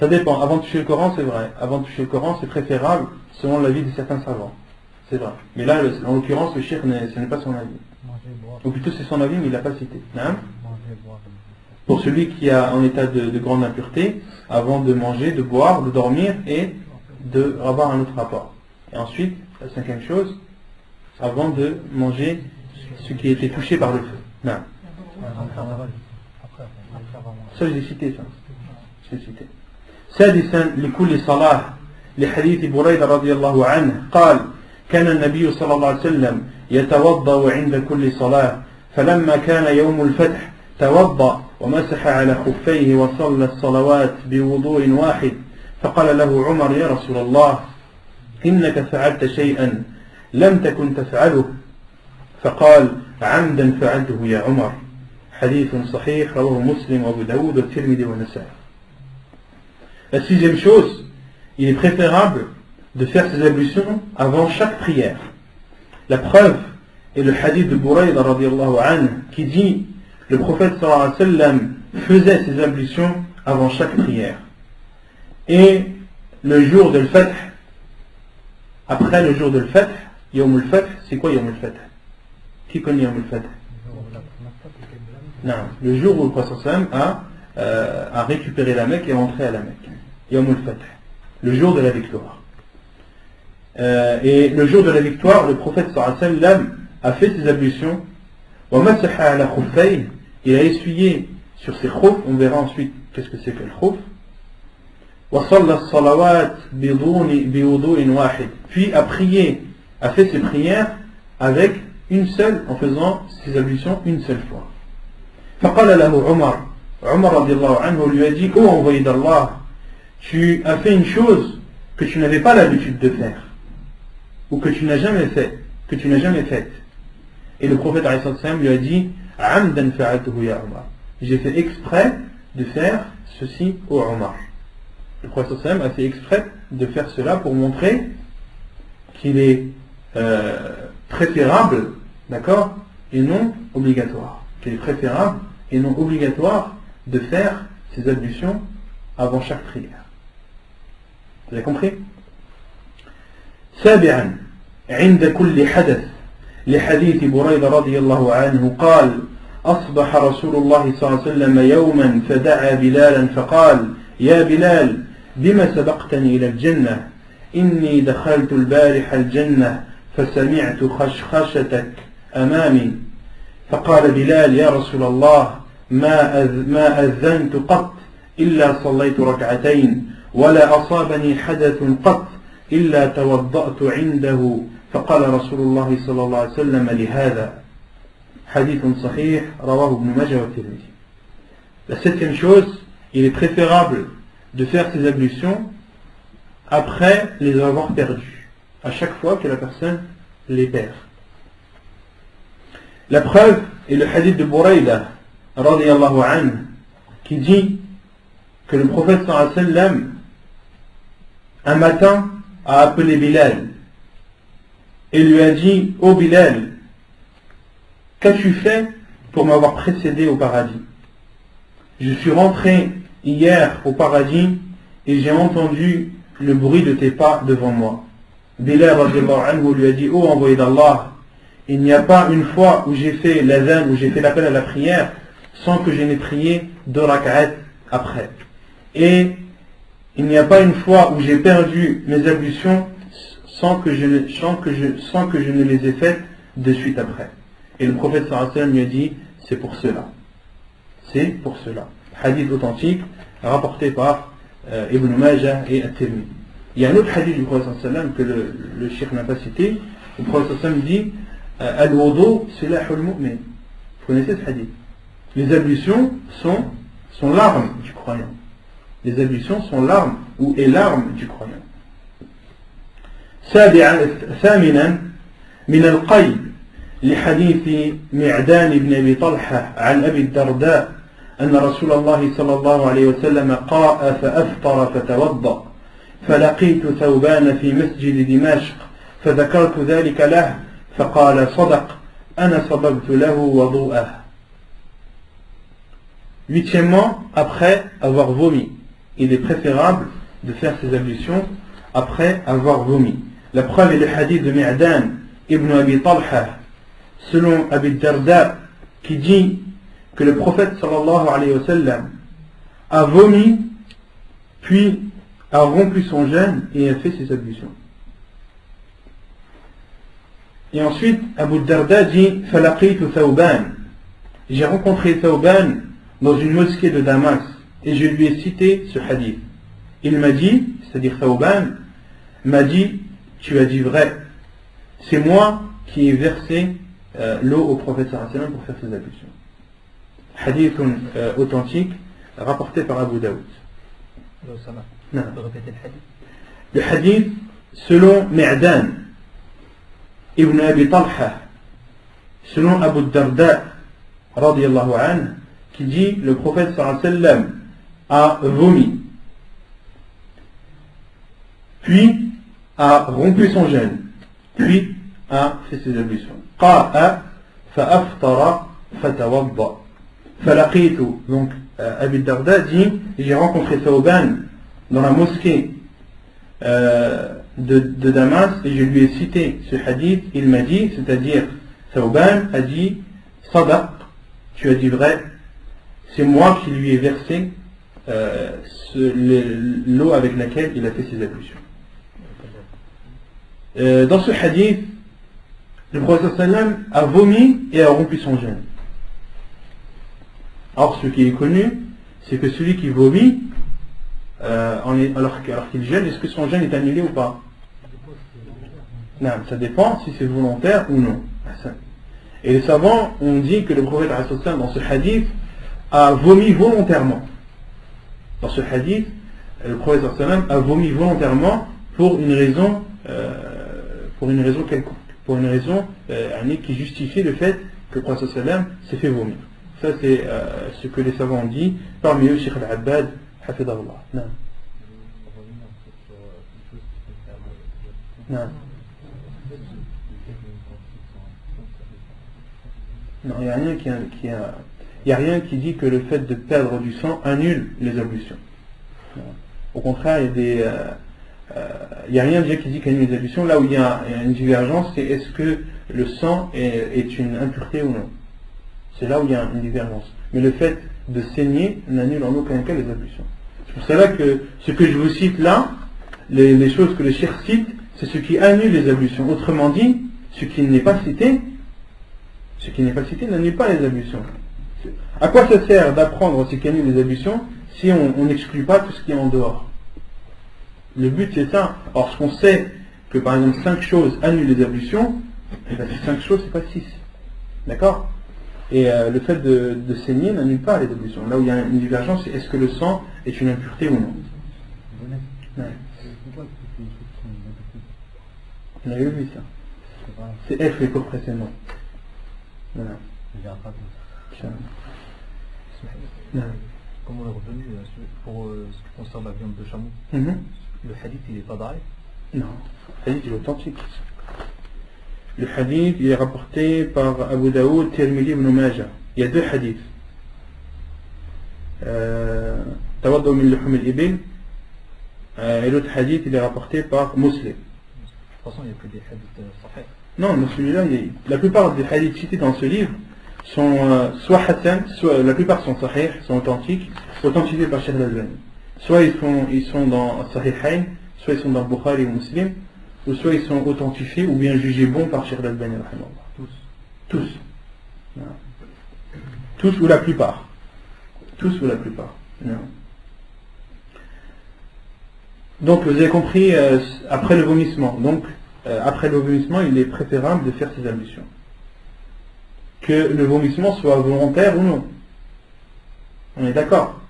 Ça dépend. Avant de toucher le Coran, c'est vrai. Avant de toucher le Coran, c'est préférable selon l'avis de certains savants. C'est vrai. Mais là, en l'occurrence, le shirk, ce n'est pas son avis. Ou plutôt, c'est son avis, mais il ne l'a pas cité. Hein? Pour celui qui est en état de grande impureté, avant de manger, de boire, de dormir et de avoir un autre rapport. Et ensuite, la cinquième chose, avant de manger ce qui a été touché par le feu. Non. Ça, je l'ai cité, ça. Je l'ai cité. سادسا لكل صلاة لحديث بريدة رضي الله عنه قال كان النبي صلى الله عليه وسلم يتوضأ عند كل صلاة فلما كان يوم الفتح توضأ ومسح على خفيه وصلى الصلوات بوضوء واحد فقال له عمر يا رسول الله إنك فعلت شيئا لم تكن تفعله فقال عمدا فعلته يا عمر حديث صحيح رواه مسلم وابو داود والترمذي والنسائي. La sixième chose, il est préférable de faire ses ablutions avant chaque prière. La preuve est le hadith de Burayda radiyallahu anhu qui dit le prophète sallallahu alayhi wa sallam faisait ses ablutions avant chaque prière. Et le jour de l'Fath, après le jour de l'Fath, Yawm al-Fath, c'est quoi Yawm al-Fath? Qui connaît Yawm al-Fath? Non, le jour où le prophète sallallahu alayhi wa sallam a récupéré la Mecque et rentré à la Mecque. Yawm al-Fath, le jour de la victoire. Et le jour de la victoire, le prophète sallallahu alayhi wa sallam a fait ses ablutions. Il a essuyé sur ses khouf, on verra ensuite qu'est-ce que c'est que le khouf. Puis a prié, a fait ses prières avec une seule, en faisant ses ablutions une seule fois. فقال له Umar radiallahu anhu lui a dit, oh envoyé d'Allah, tu as fait une chose que tu n'avais pas l'habitude de faire, ou que tu n'as jamais fait, que tu n'as jamais faite. Et le prophète alayhi sallam lui a dit, Amdan fa'atuhu ya Umar. J'ai fait exprès de faire ceci au Umar. Le prophète sallam a fait exprès de faire cela pour montrer qu'il est préférable, d'accord, et non obligatoire. Qu'il est préférable et non obligatoire de faire ces ablutions avant chaque prière. Vous avez compris? سابعا عند كل حدث لحديث بريدة رضي الله عنه قال أصبح رسول الله صلى الله عليه وسلم يوما فدعا بلالا فقال يا بلال بما سبقتني إلى الجنة إني دخلت البارح الجنة فسمعت خشخشتك أمامي فقال بلال يا رسول الله ما أذنت قط إلا صليت ركعتين ولا أصابني حدث قط إلا توضأت عنده فقال رسول الله صلى الله عليه وسلم لهذا حديث صحيح رواه ابن ماجه والترمذي. La septième chose, il est préférable de faire ses ablutions après les avoir perdues, à chaque fois que la personne les perd. La preuve est le hadith de Burayda radiyallahu anhu qui dit que le prophète sallallahu alayhi wa sallam un matin a appelé Bilal et lui a dit, ô Bilal, qu'as-tu fait pour m'avoir précédé au paradis? Je suis rentré hier au paradis et j'ai entendu le bruit de tes pas devant moi. Bilal radiyallahu anhu lui a dit, ô envoyé d'Allah, il n'y a pas une fois où j'ai fait l'adhan, où j'ai fait l'appel à la prière sans que je n'ai prié 2 rak'at après. Et il n'y a pas une fois où j'ai perdu mes ablutions sans que je ne les ai faites de suite après. Et le prophète sallallahu alayhi wa sallam lui a dit, c'est pour cela. C'est pour cela. Hadith authentique rapporté par Ibn Majah et At-Tirmidhi. Il y a un autre hadith du prophète sallallahu alayhi wa sallam que le cheikh n'a pas cité. Le prophète sallallahu alayhi wa sallam dit, Al-wudu silahul mu'min. Vous connaissez ce hadith? Les ablutions sont l'arme du croyant. Les ablutions sont l'arme ou est l'arme du croyant. ثامنا من القيد لحديث معدان بن أبي طلحة عن أبي الدرداء أن رسول الله صلى الله عليه وسلم قاء فأفطر فتوضأ فلقيت ثوبان في مسجد دمشق فذكرت ذلك له فقال صدق أنا صببت له وضوءه. Huitièmement, après avoir vomi. il est préférable de faire ses ablutions après avoir vomi. La preuve est le hadith de Mi'dan ibn Abi Talha, selon Abi Darda, qui dit que le prophète sallallahu alayhi wa sallam a vomi, puis a rompu son jeûne et a fait ses ablutions. Et ensuite, Abu Darda dit « Falaqitu Thawban » j'ai rencontré Thawban dans une mosquée de Damas et je lui ai cité ce hadith. Il m'a dit, c'est-à-dire Thawban, m'a dit « Tu as dit vrai, c'est moi qui ai versé l'eau au prophète sallallahu alayhi wa sallam pour faire ses ablutions. » Hadith authentique rapporté par Abu Daoud. Le hadith selon Mi'dan ibn Abi Talha, selon Abu Darda radiyallahu anhu, qui dit le prophète sallallahu alayhi wa sallam a vomi, puis a rompu son jeûne, puis a fait ses ablutions. Qa'a fa'aftara fatawadda. Falaqitu, donc Abi Darda dit, j'ai rencontré Thawban dans la mosquée de Damas et je lui ai cité ce hadith. Il m'a dit, c'est-à-dire Thawban a dit Sadaq, tu as dit vrai, c'est moi qui lui ai versé l'eau avec laquelle il a fait ses ablutions. Dans ce hadith, le prophète sallam a vomi et a rompu son jeûne. Or, ce qui est connu, c'est que celui qui vomit, alors qu'il jeûne, est-ce que son jeûne est annulé ou pas? Non, ça dépend si c'est volontaire ou non. Et les savants ont dit que le prophète dans ce hadith a vomi volontairement. Dans ce hadith, le prophète a vomi volontairement pour une raison quelconque, pour une raison qui justifie le fait que le prophète s'est fait vomir. Ça c'est ce que les savants ont dit, parmi eux Cheikh Al-Abbad, hafidahullah. Non. Non. Non, il n'y a rien qui dit que le fait de perdre du sang annule les ablutions. Au contraire, il n'y a rien déjà qui dit qu'il annule les ablutions. Là où il y a une divergence, c'est est-ce que le sang est une impureté ou non. C'est là où il y a une divergence. Mais le fait de saigner n'annule en aucun cas les ablutions. C'est pour cela que ce que je vous cite là, les choses que le cheikh cite, c'est ce qui annule les ablutions. Autrement dit, ce qui n'est pas cité n'annule pas les ablutions. À quoi ça sert d'apprendre ce qui annule les ablutions si on n'exclut pas tout ce qui est en dehors? Le but c'est ça. Or, ce qu'on sait que par exemple 5 choses annulent les ablutions, et bien ces 5 choses c'est pas 6. D'accord? Et le fait de saigner n'annule pas les ablutions. Là où il y a une divergence, c'est est-ce que le sang est une impureté ou non? Ouais. On avait vu ça. C'est F les cours précédents. Voilà.
Comme on est revenu pour ce qui concerne la viande de chameau, le hadith il n'est pas d'arrêt?
Non, le hadith il est authentique. Le hadith il est rapporté par Abu Daoud, Tirmidhi ibn Majah. Il y a 2 hadiths. Tawaddu min luhum al-ibil, et l'autre hadith il est rapporté par Muslim.
De toute façon il n'y a que des hadiths sahih.
Non, mais celui-là, la plupart des hadiths cités dans ce livre sont soit Hassan, soit la plupart sont sahih, sont authentiques, authentifiés par Cheikh Al-Albani. Soit ils sont dans Sahihain, soit ils sont dans Bukhari ou Muslim, ou soit ils sont authentifiés ou bien jugés bons par Cheikh Al-Albani. Tous. Non. Tous ou la plupart. Tous ou la plupart. Non. Donc vous avez compris, après le vomissement. Donc après le vomissement, il est préférable de faire ses ablutions. Que le vomissement soit volontaire ou non. On est d'accord.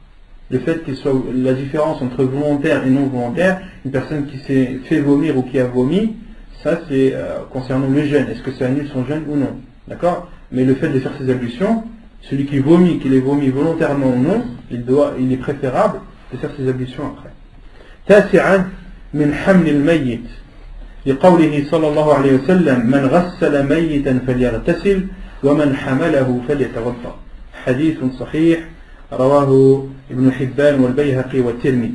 Le fait qu'il soit la différence entre volontaire et non volontaire, une personne qui s'est fait vomir ou qui a vomi, ça c'est concernant le jeûne. Est-ce que ça annule son jeûne ou non? D'accord? Mais le fait de faire ses ablutions, celui qui vomit, qu'il ait vomi volontairement ou non, il est préférable de faire ses ablutions après. تاسعا من حمل الميت لقوله صلى الله عليه وسلم من غسل ميتا فليغتسل ومن حمله فليتوضأ حديث صحيح رواه ابن حبان والبيهقي والترمذي.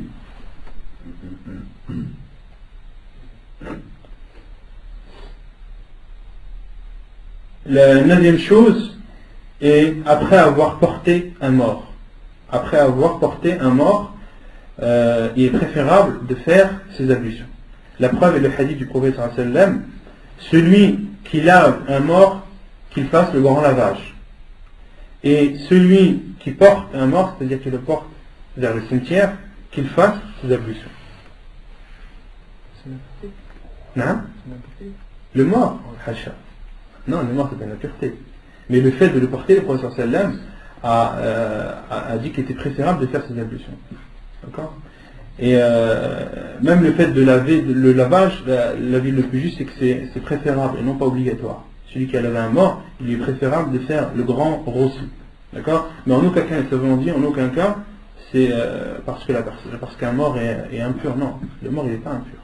La neuvième chose est après avoir porté un mort. Après avoir porté un mort, il est préférable de faire ces ablutions. La preuve est le hadith du prophète sallallahu alayhi wa sallam, celui qui lave un mort, qu'il fasse le grand lavage. Et celui qui porte un mort, c'est-à-dire qu'il le porte vers le cimetière, qu'il fasse ses ablutions. Non? Le mort, hacha. Non, le mort c'est une impureté. Mais le fait de le porter, le prophète sallallahu alayhi wa sallam a dit qu'il était préférable de faire ses ablutions. D'accord? Et même le fait de laver, le lavage, l'avis le plus juste c'est que c'est préférable et non pas obligatoire. Celui qui a lavé un mort, il est préférable de faire le grand rossi. D'accord? Mais en aucun cas, ça veut dire en aucun cas, c'est parce qu'un mort est impur. Non, le mort il n'est pas impur.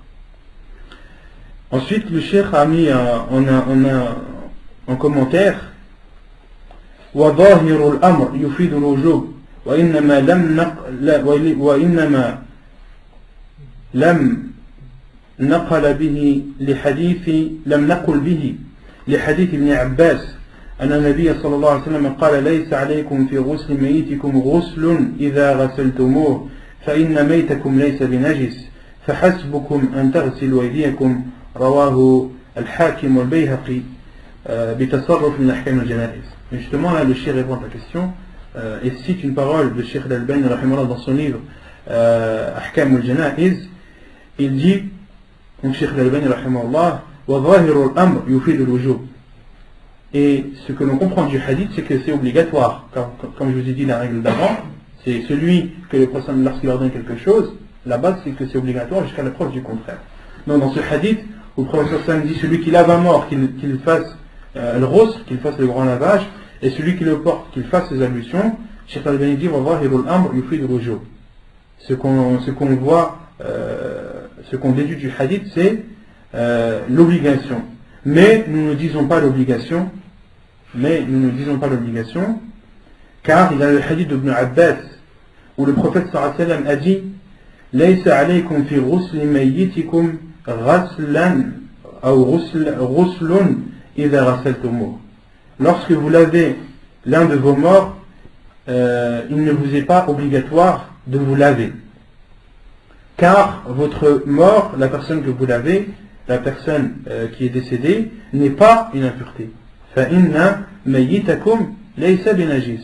Ensuite, le cheikh a mis en commentaire وظاهر الأمر يفيد الوجوب وإنما لم نقل به لحديث ابن عباس أن النبي صلى الله عليه وسلم قال ليس عليكم في غسل ميتكم غسل إذا غسلتموه فإن ميتكم ليس بنجس فحسبكم أن تغسلوا أيديكم رواه الحاكم والبيهقي بتصرف من أحكام الجنائز. Justement là le cheikh répond à ta question et cite une parole de Cheikh Al-Albani dans son livre Ahkam al-Janaiz. Il dit, donc Cheikh Al-Albani rahimahullah, وظاهر الأمر يفيد الوجوب. Et ce que l'on comprend du hadith, c'est que c'est obligatoire. Comme je vous ai dit la règle d'avant, c'est celui que le prophète, lorsqu'il ordonne quelque chose, la base c'est que c'est obligatoire jusqu'à la preuve du contraire. Donc dans ce hadith, où le prophète dit celui qui lave un mort, qu'il fasse le rostre, qu'il fasse le grand lavage, et celui qui le porte, qu'il fasse ses ablutions, Cheikh Al-Albani dit وظاهر الأمر يفيد الوجوب. Ce qu'on voit, ce qu'on déduit du hadith, c'est l'obligation. Mais nous ne disons pas l'obligation, car il y a le hadith d'Ibn Abbas où le prophète sallallahu alayhi wa sallam a dit ليس عليكم في غسل ميتكم غسلا أو غسل إذا غسلتموه. Lorsque vous lavez l'un de vos morts, il ne vous est pas obligatoire de vous laver, car votre mort, la personne que vous lavez, la personne qui est décédée, n'est pas une impureté. فَإِنَّ مَيِّتَكُمْ لَيْسَ بِنَجِسٍ.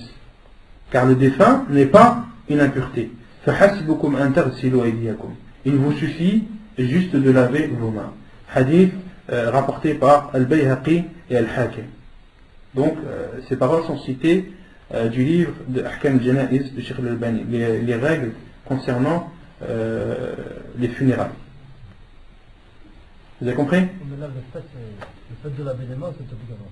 Car le défunt n'est pas une impureté. فَحَسْبُكُمْ أَن تَغْسِلُوا أَيْدِيَكُمْ. Il vous suffit juste de laver vos mains. Hadith rapporté par Al-Bayhaqi et Al-Hakim. Donc ces paroles sont citées du livre de Ahkam al-Janaiz de Cheikh Al-Albani, les règles concernant les funérailles. Vous avez compris?
Le fait de laver les mains, c'est obligatoire.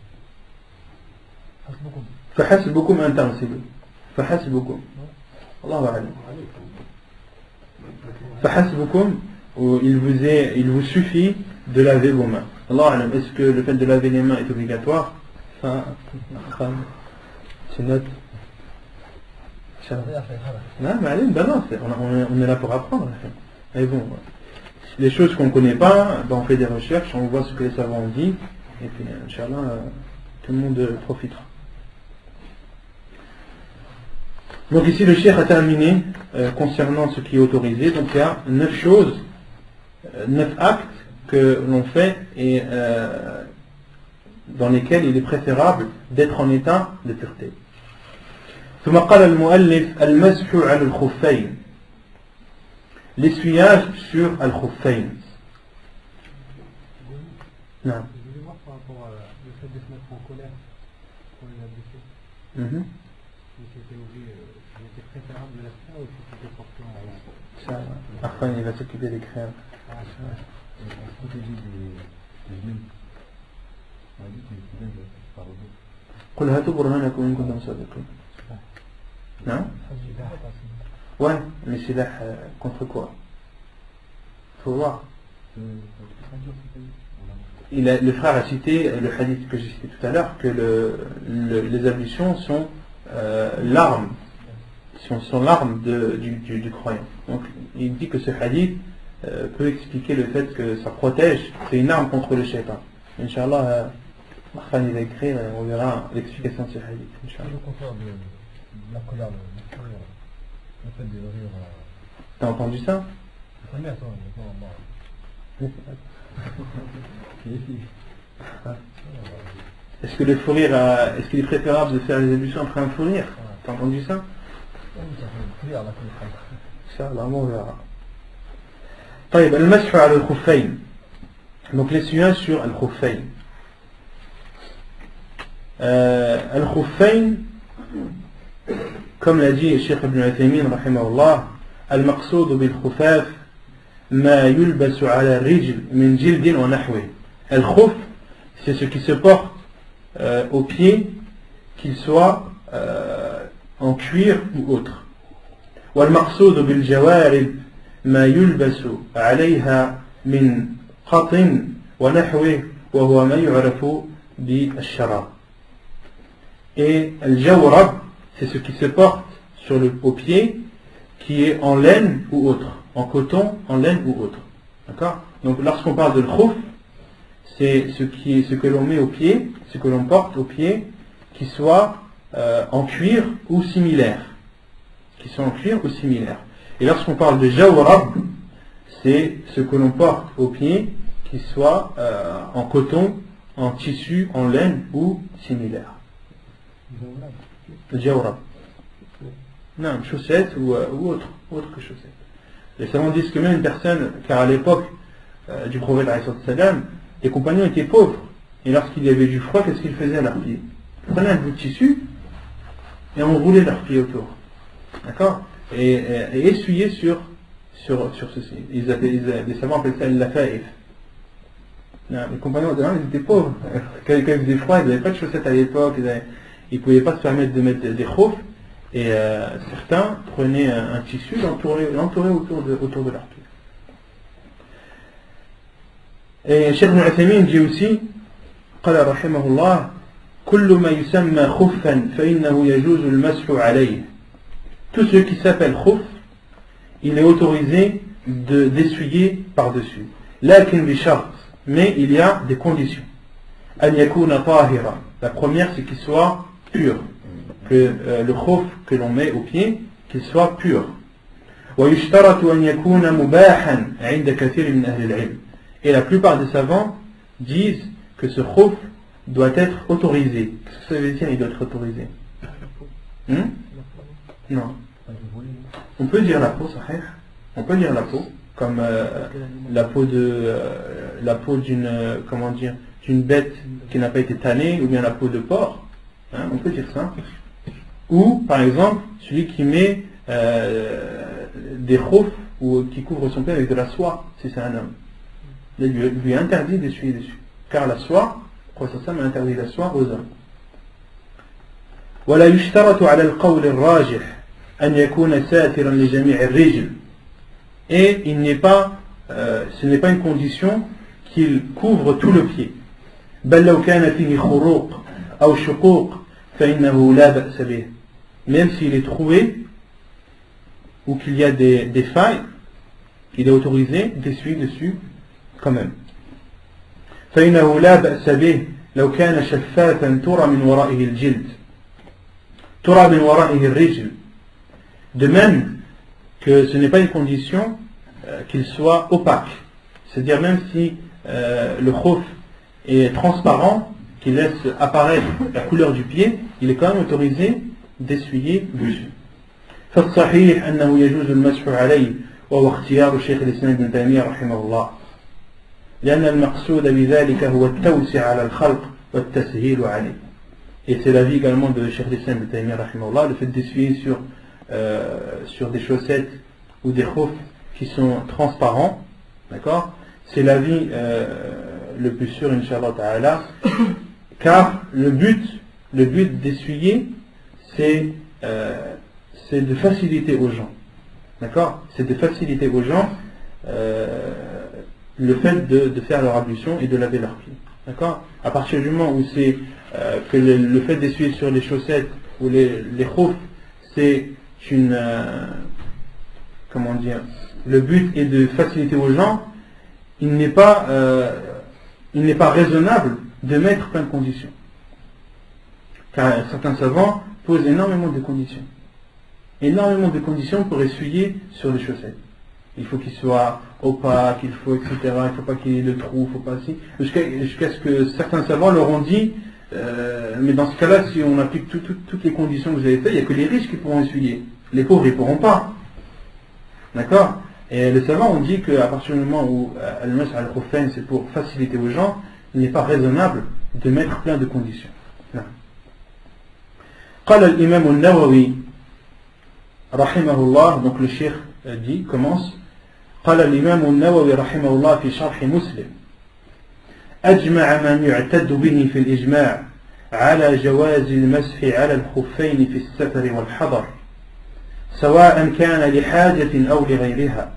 فحسبكم أن تغسلوا. فحسبكم. الله أعلم. فحسبكم, il vous suffit de laver vos mains. Allah أعلم. Est-ce que le fait de laver les mains est obligatoire? Tu notes. Non, mais allez, ben non, on est là pour apprendre. Et bon, les choses qu'on ne connaît pas, ben on fait des recherches, on voit ce que les savants ont dit, et puis, Inch'Allah, tout le monde profitera. Donc ici, le cheikh a terminé concernant ce qui est autorisé. Donc il y a 9 choses, 9 actes que l'on fait et dans lesquels il est préférable d'être en état de pureté. ثم قال المؤلف المسح على الخفين. L'essuyage sur al-khuffayn. Non.
Je voulais voir par rapport à le fait de se mettre en colère pour les ablutions. C'était préférable de la faire ou c'était porté en rien?
Ça, Arfan il va s'occuper des crèmes. قل هاتوا برهانكم إن كنتم صادقين. Non? Ouais, mais c'est là contre quoi? Faut voir. Le frère a cité le hadith que j'ai cité tout à l'heure, que les ablutions sont l'arme sont l'arme du croyant. Donc il dit que ce hadith peut expliquer le fait que ça protège, c'est une arme contre le shaitan. Inch'Allah, Khan il va écrire, on verra l'explication de ce hadith. Inch'Allah.
Le contraire de la colère, le fait de rire.
T'as entendu ça? Est-ce que le fou rire, est-ce qu'il est préférable de faire les ablutions après un fou rire? T'as entendu ça? Ça, là, on verra. طيب المسح على الخفين. Donc l'essuyage sur al-khuffayn. Al-khuffayn, comme l'a dit Cheikh Ibn Uthaymin rahimahullah, al-maqsoud bil-khufaf ma yulbasu ala rijl min jildin wa nahwi. Al-khuf, c'est ce qui se porte au pied, qu'il soit en cuir ou autre. Wal-maqsoud bil-jawarib ما يلبس عليها من قطن ونحوه وهو ما يعرف بالشراب. Et al-jawrab, c'est ce qui se porte au pied, qui est en laine ou autre, en coton, en laine ou autre. D'accord? Donc lorsqu'on parle de l'khuf, c'est ce que l'on met au pied, ce que l'on porte au pied, qui soit en cuir ou similaire. Qui soit en cuir ou similaire. Et lorsqu'on parle de jawrab, c'est ce que l'on porte au pied, qui soit en coton, en tissu, en laine ou similaire. Le jawrab. Non, chaussette ou autre que chaussette. Les savants disent que même une personne, car à l'époque du prophète ﷺ, les compagnons étaient pauvres. Et lorsqu'il y avait du froid, qu'est-ce qu'ils faisaient à leurs pieds? Ils prenaient un bout de tissu et on roulait leurs pieds autour. D'accord? Et essuyer sur ceci. Les savants appellent ça la faïf. Les compagnons de l'Inde, ils étaient pauvres. Quand il faisait froid, ils n'avaient pas de chaussettes à l'époque, ils ne pouvaient pas se permettre de mettre des khuf, et certains prenaient un tissu, l'entouraient autour de leurs pieds. Et Cheikh Ibn Uthaymin dit aussi, قال رحمه الله كل ما يسمى خفا فإنه يجوز المسح عليه. Tout ce qui s'appelle khuf, il est autorisé d'essuyer par-dessus. Lakin bi shart, mais il y a des conditions. An yakuna tahira. La première, c'est qu'il soit pur. Que le khuf que l'on met au pied, qu'il soit pur. Wa yushtaratu an yakuna mubahan 'inda kathir min ahli al-'ilm. Et la plupart des savants disent que ce khuf doit être autorisé. Qu'est-ce que ça veut dire, il doit être autorisé? Non. On peut dire la peau, sahih. On peut dire la peau, comme la peau d'une, comment dire, d'une bête qui n'a pas été tannée, ou bien la peau de porc. Hein, on peut dire ça. Ou, par exemple, celui qui met des khuf ou qui couvre son pied avec de la soie, si c'est un homme. Il lui est interdit d'essuyer dessus. Car la soie, le prophète a interdit la soie aux hommes. ولا يشترط على القول الراجح أن يكون ساترا لجميع الرجل. Et ce n'est pas une condition qu'il couvre tout le pied. بل لو كان فيه خروق أو شقوق فإنه لا بأس به. Même s'il est troué ou qu'il y a des failles, il est autorisé d'essuyer dessus quand même. فإنه لا بأس به لو كان شفافا ترى من ورائه الجلد. ترى من ورائه الرجل. De même que ce n'est pas une condition qu'il soit opaque. C'est-à-dire même si le khuf est transparent, qu'il laisse apparaître la couleur du pied, il est quand même autorisé d'essuyer dessus. فالصحيح أنه يجوز المسح عليه وهو اختيار شيخ الإسلام ابن تيمية رحمه الله. لأن المقصود بذلك هو التوسع على الخلق والتسهيل عليه. Et c'est l'avis également de Cheikh l'Islam ibn Taymiyyah rahimahullah, le fait d'essuyer sur des chaussettes ou des khuf qui sont transparents, d'accord, c'est l'avis le plus sûr, Inch'Allah Ta'ala, car le but d'essuyer, c'est de faciliter aux gens, d'accord, c'est de faciliter aux gens le fait de faire leur ablution et de laver leurs pieds, d'accord. À partir du moment où c'est que le fait d'essuyer sur les chaussettes ou les khuf, c'est comment dire, le but est de faciliter aux gens, il n'est pas raisonnable de mettre plein de conditions. Car certains savants posent énormément de conditions. Énormément de conditions pour essuyer sur les chaussettes. Il faut qu'il soit opaque, il faut, etc. Il ne faut pas qu'il y ait de trous, il ne faut pas si. Jusqu'à ce que certains savants leur ont dit, mais dans ce cas-là, si on applique toutes les conditions que vous avez faites, il n'y a que les riches qui pourront essuyer. Les pauvres, ils ne pourront pas. D'accord? Et les savants ont dit qu'à partir du moment où al-mas al-khuffayn, c'est pour faciliter aux gens, il n'est pas raisonnable de mettre plein de conditions. قال الإمام النووي رحمه الله, donc le cheikh dit, commence, قال الإمام النووي رحمه الله في شرح مسلم أجمع من يعتد به في الإجماع على جواز المسح على الخفين في السفر والحضر سواء كان لحاجة أو لغيرها.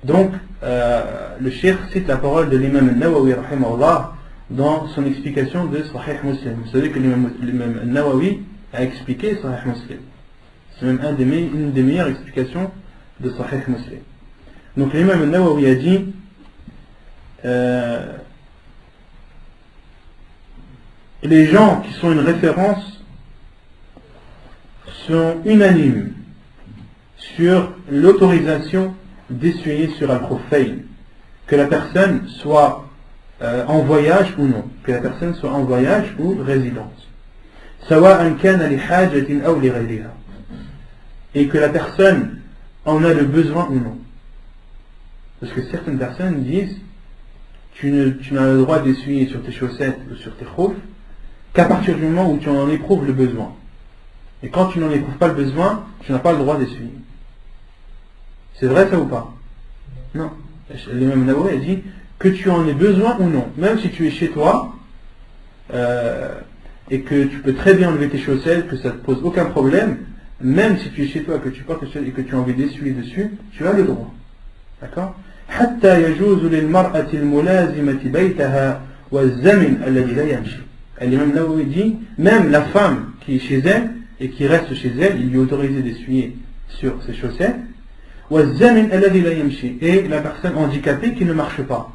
Donc le cheikh cite la parole de l'imam al-Nawawi rahimahullah dans son explication de Sahih Muslim. Vous savez que l'imam al-Nawawi a expliqué Sahih Muslim. C'est même une des meilleures explications de Sahih Muslim. Donc l'imam al-Nawawi a dit les gens qui sont une référence sont unanimes sur l'autorisation d'essuyer sur al-khuffayn, que la personne soit en voyage ou non, que la personne soit en voyage ou résidence. سواء كان لحاجة أو لغيرها, et que la personne en a le besoin ou non. Parce que certaines personnes disent tu n'as le droit d'essuyer sur tes chaussettes ou sur tes khoufs qu'à partir du moment où tu en éprouves le besoin. Et quand tu n'en éprouves pas le besoin, tu n'as pas le droit d'essuyer. C'est vrai ça ou pas? Non. L'imam Nawawi a dit que tu en aies besoin ou non, même si tu es chez toi et que tu peux très bien enlever tes chaussettes, que ça ne te pose aucun problème, même si tu es chez toi, que tu portes tes chaussettes et que tu as envie d'essuyer dessus, tu as le droit. D'accord? حتى يجوز للمرأة الملازمة بيتها والزمن الذي لا يمشي. L'imam Nawawi dit même la femme qui est chez elle et qui reste chez elle, il lui est autorisé d'essuyer sur ses chaussettes. والزمن الذي لا يمشي, et la personne handicapée qui ne marche pas.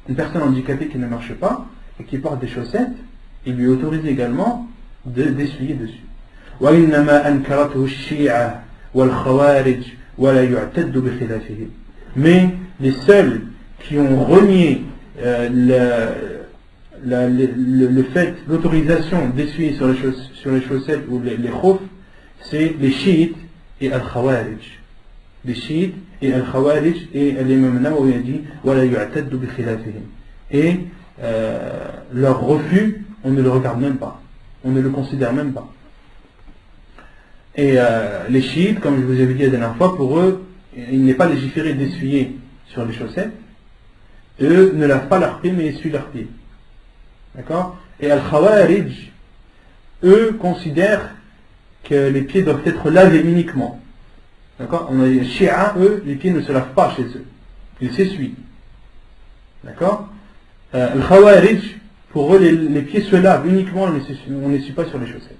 Une personne handicapée qui ne marche pas et qui porte des chaussettes, il lui est autorisé également d'essuyer dessus. وإنما أنكرته الشيعة والخوارج ولا يعتد بخلافهم. Mais les seuls qui ont renié le fait, l'autorisation d'essuyer sur les chaussettes ou les khoufs, c'est les chiites et al-khawarij. Les chiites et al-khawarij, et l'imam Nawawi a dit ولا يعتد بخلافهم. Et leur refus, on ne le regarde même pas, on ne le considère même pas. Et les chiites, comme je vous avais dit la dernière fois, pour eux, il n'est pas légiféré d'essuyer sur les chaussettes. Eux ne lavent pas leurs pieds, mais essuient leurs pieds. D'accord? Et al-khawarij, eux considèrent que les pieds doivent être lavés uniquement. D'accord? On a les Shia, eux, les pieds ne se lavent pas chez eux. Ils s'essuient. D'accord? Al-khawarij, pour eux, les pieds se lavent uniquement, on n'essuie pas sur les chaussettes.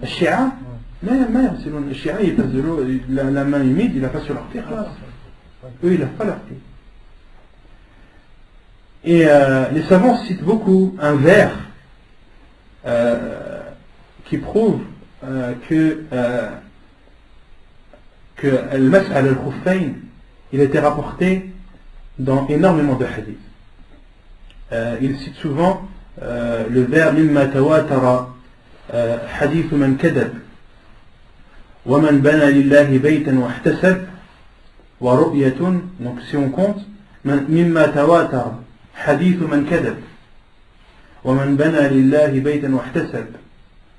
Le Shia, même, selon le Shia, ils passent de l'eau, la main humide, ils la passent sur leur pied. Eux, ils ne lavent pas leurs pieds. Et les savants citent beaucoup un vers qui prouve que al-mas' al-khuffayn, il a été rapporté dans énormément de hadiths. Il cite souvent le vers mimma tawatara hadith man kadab wa man bana lillahi baytan wahtasab wa ru'yatun. Donc si on compte mimma tawatara hadith man kadab wa man bana lillahi baytan wahtasab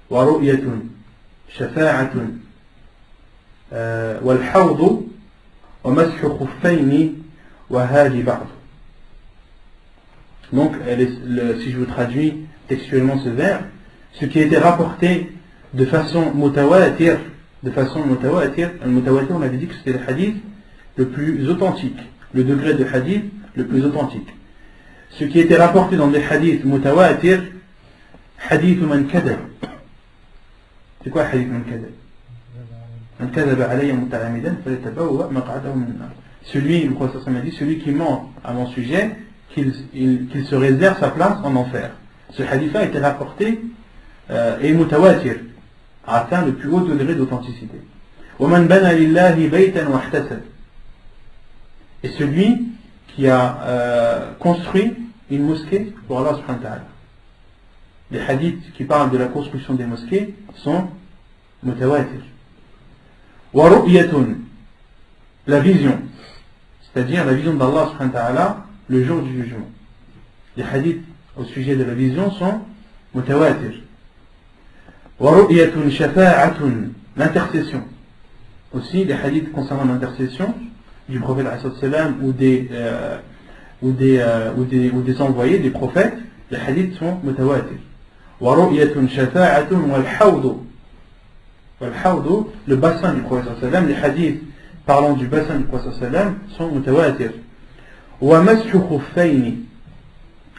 wa ru'yatun shafa'atun wal hawd wa mashu khuffayn wa hadi ba'd. Donc, si je vous traduis textuellement ce vers, ce qui a été rapporté de façon mutawatir, al-mutawatir, on avait dit que c'était le hadith le plus authentique, le degré de hadith le plus authentique. Ce qui a été rapporté dans des hadiths mutawatir, Hadith man kadab. C'est quoi hadith man kadab? Man kadaba alayya muta'amidan falyatabawwa maq'adahu min an-nar. Celui, le prophète a dit, celui qui ment à mon sujet, qu'il se réserve sa place en enfer. Ce hadith a été rapporté et mutawatir, a atteint le plus haut degré d'authenticité. وَمَنْ بَنَى لِلَّهِ بَيْتًا وَاحْتَسَبَ. Et celui qui a construit une mosquée pour Allah subhanahu wa ta'ala. Les hadiths qui parlent de la construction des mosquées sont mutawatir. وَرُؤْيَةٌ, la vision, c'est-à-dire la vision d'Allah subhanahu wa ta'ala le jour du jugement. Les hadiths au sujet de la vision sont mutawatir. وَرُؤْيَةٌ شَفَاعَةٌ, l'intercession. Aussi, les hadiths concernant l'intercession du prophète ou des envoyés, des prophètes, les hadiths sont mutawatir. وَرُؤْيَةٌ شَفَاعَةٌ وَالْحَوْضُ, le bassin du prophète, les hadiths parlant du bassin du prophète sont mutawatir. وَمَسْحُ خُفَّيْنِ,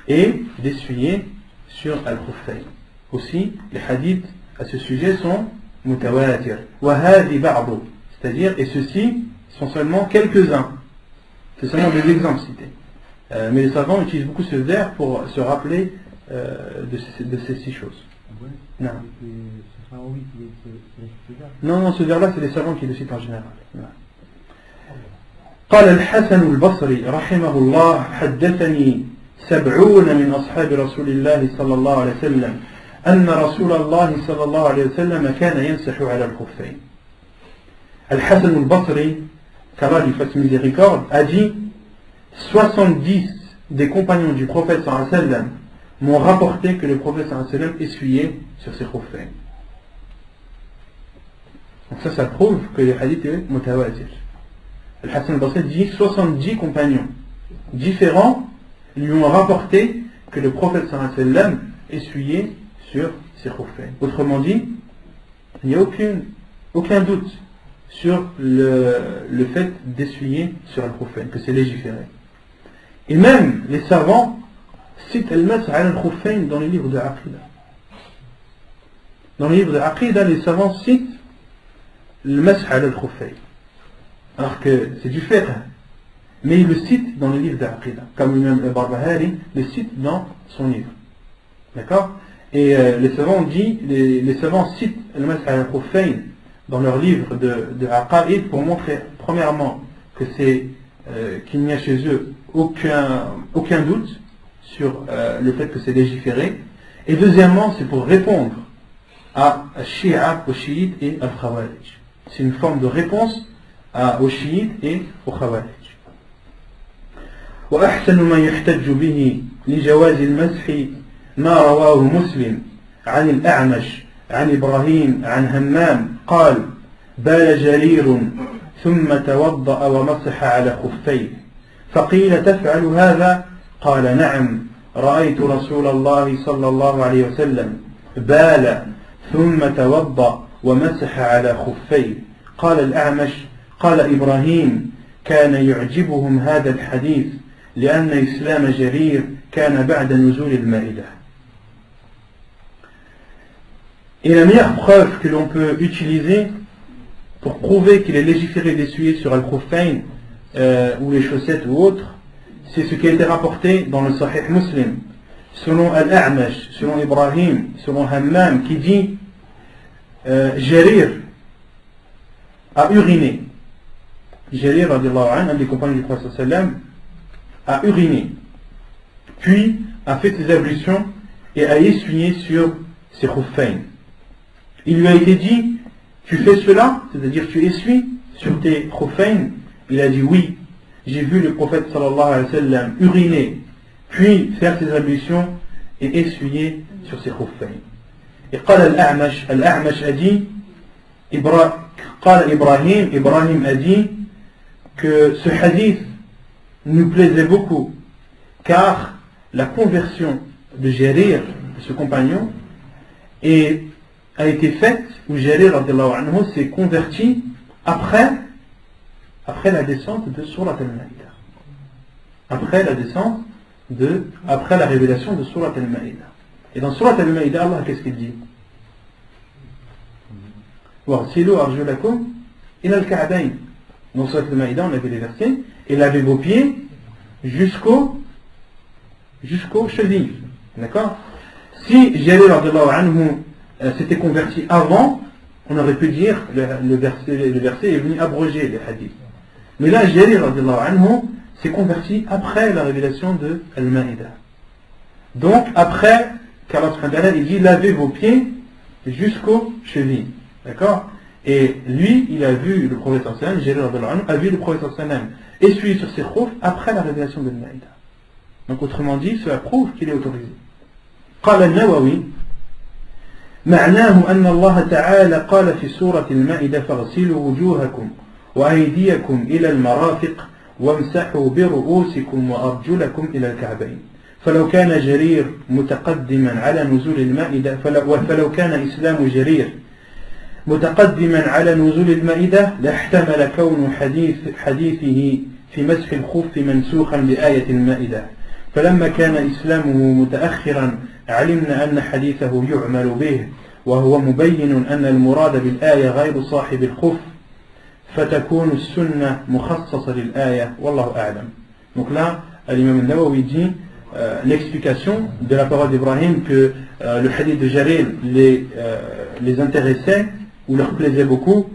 et d'essuyer sur al-khuffayn. Aussi, les hadiths à ce sujet sont mutawatir. وَهَذِي بَعْضُ, c'est-à-dire, et ceux-ci sont seulement quelques-uns. C'est seulement des exemples cités. Mais les savants utilisent beaucoup ce vers pour se rappeler de ces 6 choses. Non. Non, ce vers-là, c'est les savants qui le citent en général. قال الحسن البصري رحمه الله حدثني 70 من أصحاب رسول الله صلى الله عليه وسلم أن رسول الله صلى الله عليه وسلم كان يمسح على الخفين. Al-Hassan al-Basri, qu'Allah lui fasse miséricorde, a dit 70 des compagnons du prophète sallallahu alayhi wa sallam m'ont rapporté que le prophète sallallahu alayhi wa sallam essuyait sur ses khuffayn. Donc ça prouve que le hadith est mutawatir. Al-Hassan al-Basri dit 70 compagnons différents lui ont rapporté que le prophète sallallahu alayhi wa sallam essuyait sur ses khuffayn. Autrement dit, il n'y a aucun doute sur le fait d'essuyer sur le khuffayn, que c'est légiféré. Et même les savants citent al-mas' ala al-khuffayn dans les livres de Aqida. Dans les livres de Aqida, les savants citent le mas' ala al-khuffayn. Alors que c'est du fiqh, mais ils le citent dans les livres de Aqida, comme l'imam al-Barbahari le cite dans son livre. D'accord? Et les savants citent le mas' ala al-khuffayn dans leur livre de Aqaïd pour montrer premièrement que qu'il n'y a chez eux aucun doute sur le fait que c'est légiféré, et deuxièmement c'est pour répondre aux chiites et aux khawarij. C'est une forme de réponse aux chiites et aux khawarij. وأحسن ما يحتج به لجواز المسح ما رواه مسلم عن الأعمش عن إبراهيم عن همام قال بال جرير ثم توضأ ومسح على خفيه فقيل تفعل هذا قال نعم رأيت رسول الله صلى الله عليه وسلم بال ثم توضأ ومسح على خفيه قال الأعمش قال إبراهيم كان يعجبهم هذا الحديث لأن إسلام جرير كان بعد نزول المائدة. Et la meilleure preuve que l'on peut utiliser pour prouver qu'il est légiféré d'essuyer sur al-khuffayn ou les chaussettes ou autres, c'est ce qui a été rapporté dans le Sahih Muslim, selon Al-A'mash, selon Ibrahim, selon Hammam, qui dit Jarir a uriné. Jarir, un des compagnons du Prophète sallam, a uriné, puis a fait ses ablutions et a essuyé sur ses khuffayn. Il lui a été dit, tu fais cela, c'est-à-dire tu essuies sur tes khuffayn. Il a dit oui, j'ai vu le prophète sallallahu alayhi wa sallam uriner, puis faire ses ablutions et essuyer sur ses khuffayn. Et Al-A'mash a dit, Ibrahim a dit que ce hadith nous plaisait beaucoup, car la conversion de Jarir, de ce compagnon, a été faite, où Jarir s'est converti après la descente de Surat al-Ma'idah. Après la révélation de Surat al-Ma'idah. Et dans Surat Al-Ma'idah, Allah, qu'est-ce qu'il dit? Wa'silu arjulakum ila al-ka'bayn. Dans Surat Al-Ma'idah, on avait les versets, et lavez vos pieds jusqu'aux chevilles. D'accord? Si Jarir anhu s'était converti avant, on aurait pu dire le verset est venu abroger les hadiths. Mais là, Jarir anhu s'est converti après la révélation de Al-Ma'idah. Donc, après qu'Allah il dit lavez vos pieds jusqu'aux chevilles. D'accord? Et lui, il a vu le prophète sallam, Jarir anhu a vu le prophète sallam essuyer sur ses khoufs après la révélation de Al-Ma'idah. Donc, autrement dit, cela prouve qu'il est autorisé. قال النووي معناه أن الله تعالى قال في سورة المائدة فاغسلوا وجوهكم وأيديكم إلى المرافق وامسحوا برؤوسكم وأرجلكم إلى الكعبين فلو كان جرير متقدما على نزول المائدة فلو كان إسلام جرير متقدما على نزول المائدة لاحتمل كون حديثه في مسح الخف منسوخا بآية المائدة فلما كان إسلامه متأخرا علمنا أن حديثه يعمل به وهو مبين أن المراد بالآية غير صاحب الخف فتكون السنة مخصصة للآية والله أعلم. Donc là, l'imam Nawawi dit l'explication de la parole d'Ibrahim que le hadith de Jarir les intéressait ou leur plaisait beaucoup.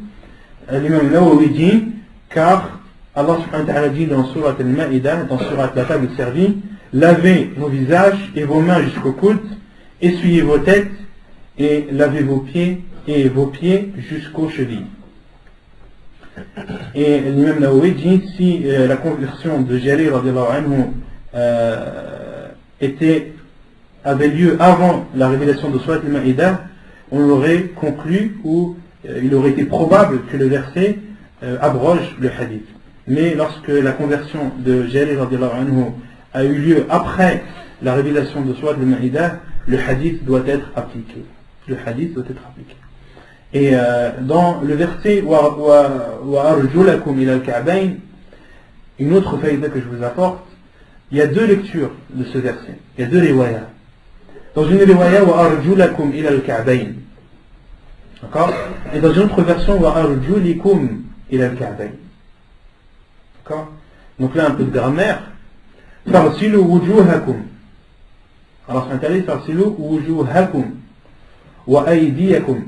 L'imam Nawawi dit car Allah subhanahu wa ta'ala dit dans Surat Al-Ma'idah, dans Surat la table servie, lavez vos visages et vos mains jusqu'au coude, essuyez vos têtes et lavez vos pieds jusqu'aux chevilles. Et l'imam Nawawi dit si la conversion de Jarir anhu avait lieu avant la révélation de Surat Al-Ma'idah, on l'aurait conclu ou il aurait été probable que le verset abroge le hadith. Mais lorsque la conversion de Jarir anhu a eu lieu après la révélation de Surat Al-Ma'idah, le hadith doit être appliqué. Le hadith doit être appliqué. Et dans le verset wa arjulakum ila al-ka'bayn, une autre faïda que je vous apporte, il y a deux lectures de ce verset. Il y a deux riwayas. Dans une riwaya wa arjulakum ila al-ka'bayn. D'accord? Et dans une autre version wa arjulikum ila al-ka'bayn. D'accord? Donc là un peu de grammaire. Farsilu wujuhakum. Alors c'est interdit, farsilu wujuhakum wa aydiyakum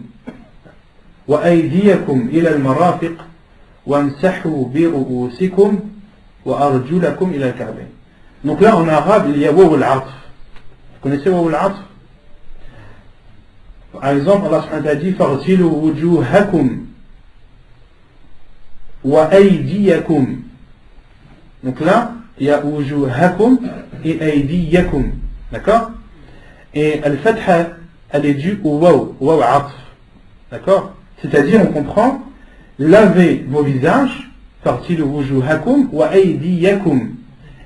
wa aydiyakum ila al-marafiq wamsahu bi ru'usikum wa arjulakum ila al-ka'bayn. Donc là en arabe il y a waw al-'atf. Vous connaissez waw al-'atf? Par exemple Allah subhanahu wa ta'ala dit farsilu wujuhakum wa aydiyakum. Donc là il y a wujuhakum et aydiyakum. D'accord? Et al-fatha, elle est due au waw 'atf. D'accord? C'est-à-dire, on comprend, lavez vos visages, farsilu wujuhakum wa aydiyakum.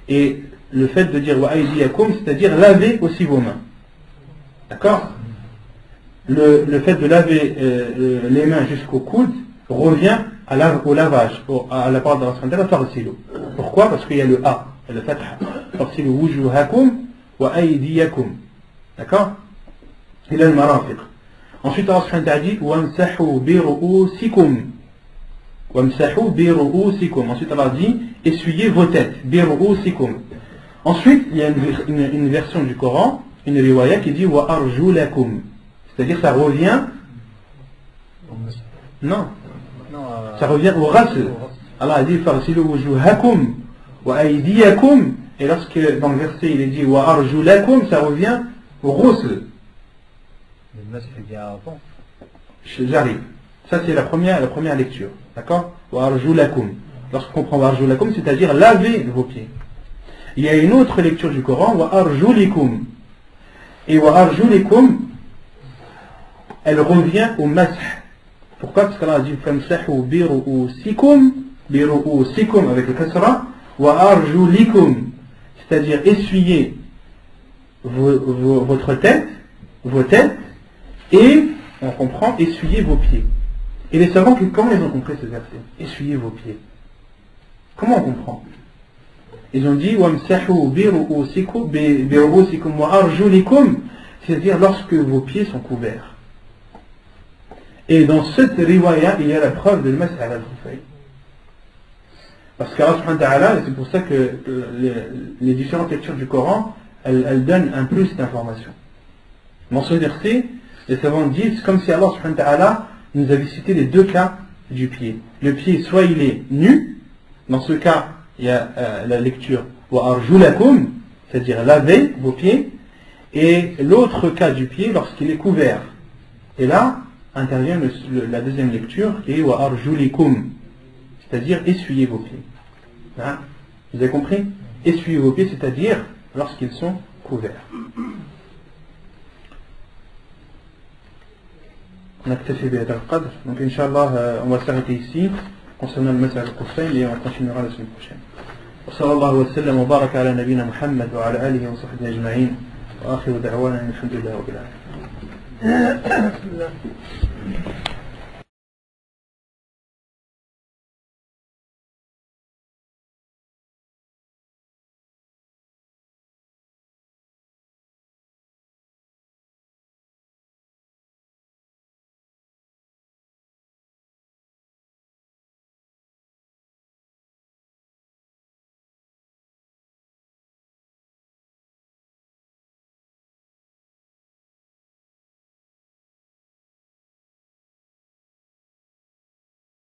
Et le fait de dire wa aydiyakum, c'est-à-dire lavez aussi vos mains. D'accord? Le fait de laver les mains jusqu'au coude revient au lavage, à la part de la santé, farsilu. Pourquoi? Parce qu'il y a le a, le fatha. Farsilu wujuhakum wa aydiyakum. D'accord? Il a le marafiq. Ensuite, Allah subhanahu wa ta'ala dit wamsahu bi ru'usikum. Wamsahu bi ru'usikum. Ensuite, Allah dit essuyez vos têtes. Bi ru'usikum. Ensuite, il y a une version du Coran, une riwaya qui dit wa arjulakum. C'est-à-dire, ça revient. Non. Ça revient au rasl. Allah a dit farsilu wujuhakum wa aydiyakum. Et lorsque dans le verset il est dit wa arjulakum, ça revient au ghusl.
Le masque vient avant.
J'arrive. Ça c'est la première lecture. D'accord? Wa arjulakum. Lorsqu'on prend wa arjulakum, c'est-à-dire laver vos pieds. Il y a une autre lecture du Coran, wa arjulikum. Et wa arjulikum, elle revient au mash. Pourquoi? Parce qu'Allah a dit famsahu bi ru'usikum avec le kasra, wa arjulikum. C'est-à-dire essuyez votre tête, vos têtes, et on comprend essuyez vos pieds. Et les savants, comment ils ont compris ce verset? Essuyez vos pieds. Comment on comprend? Ils ont dit wamsahu bi ru'usikum wa arjulikum, c'est-à-dire lorsque vos pieds sont couverts. Et dans cette riwaya, il y a la preuve de l'mas ala al-khuffayn. Parce qu'Allah subhanahu wa ta'ala, et c'est pour ça que les différentes lectures du Coran, elles donnent un plus d'informations. Dans ce verset, les savants disent comme si Allah subhanahu wa ta'ala nous avait cité les deux cas du pied. Le pied, soit il est nu, dans ce cas, il y a la lecture wa arjulakum, c'est-à-dire lavez vos pieds, et l'autre cas du pied lorsqu'il est couvert. Et là intervient la deuxième lecture qui est wa arjulikum, c'est-à-dire essuyez vos pieds. Hein? Vous avez compris? Essuyez vos pieds, c'est-à-dire lorsqu'ils sont couverts. On a accepté بهذا القدر. Donc Inch'Allah, on va s'arrêter ici concernant le mas'ala al-khuffayn et on continuera la semaine prochaine. وصلى الله وسلم وبارك على نبينا محمد وعلى آله وصحبه أجمعين وآخر دعوانا الحمد لله رب العالمين.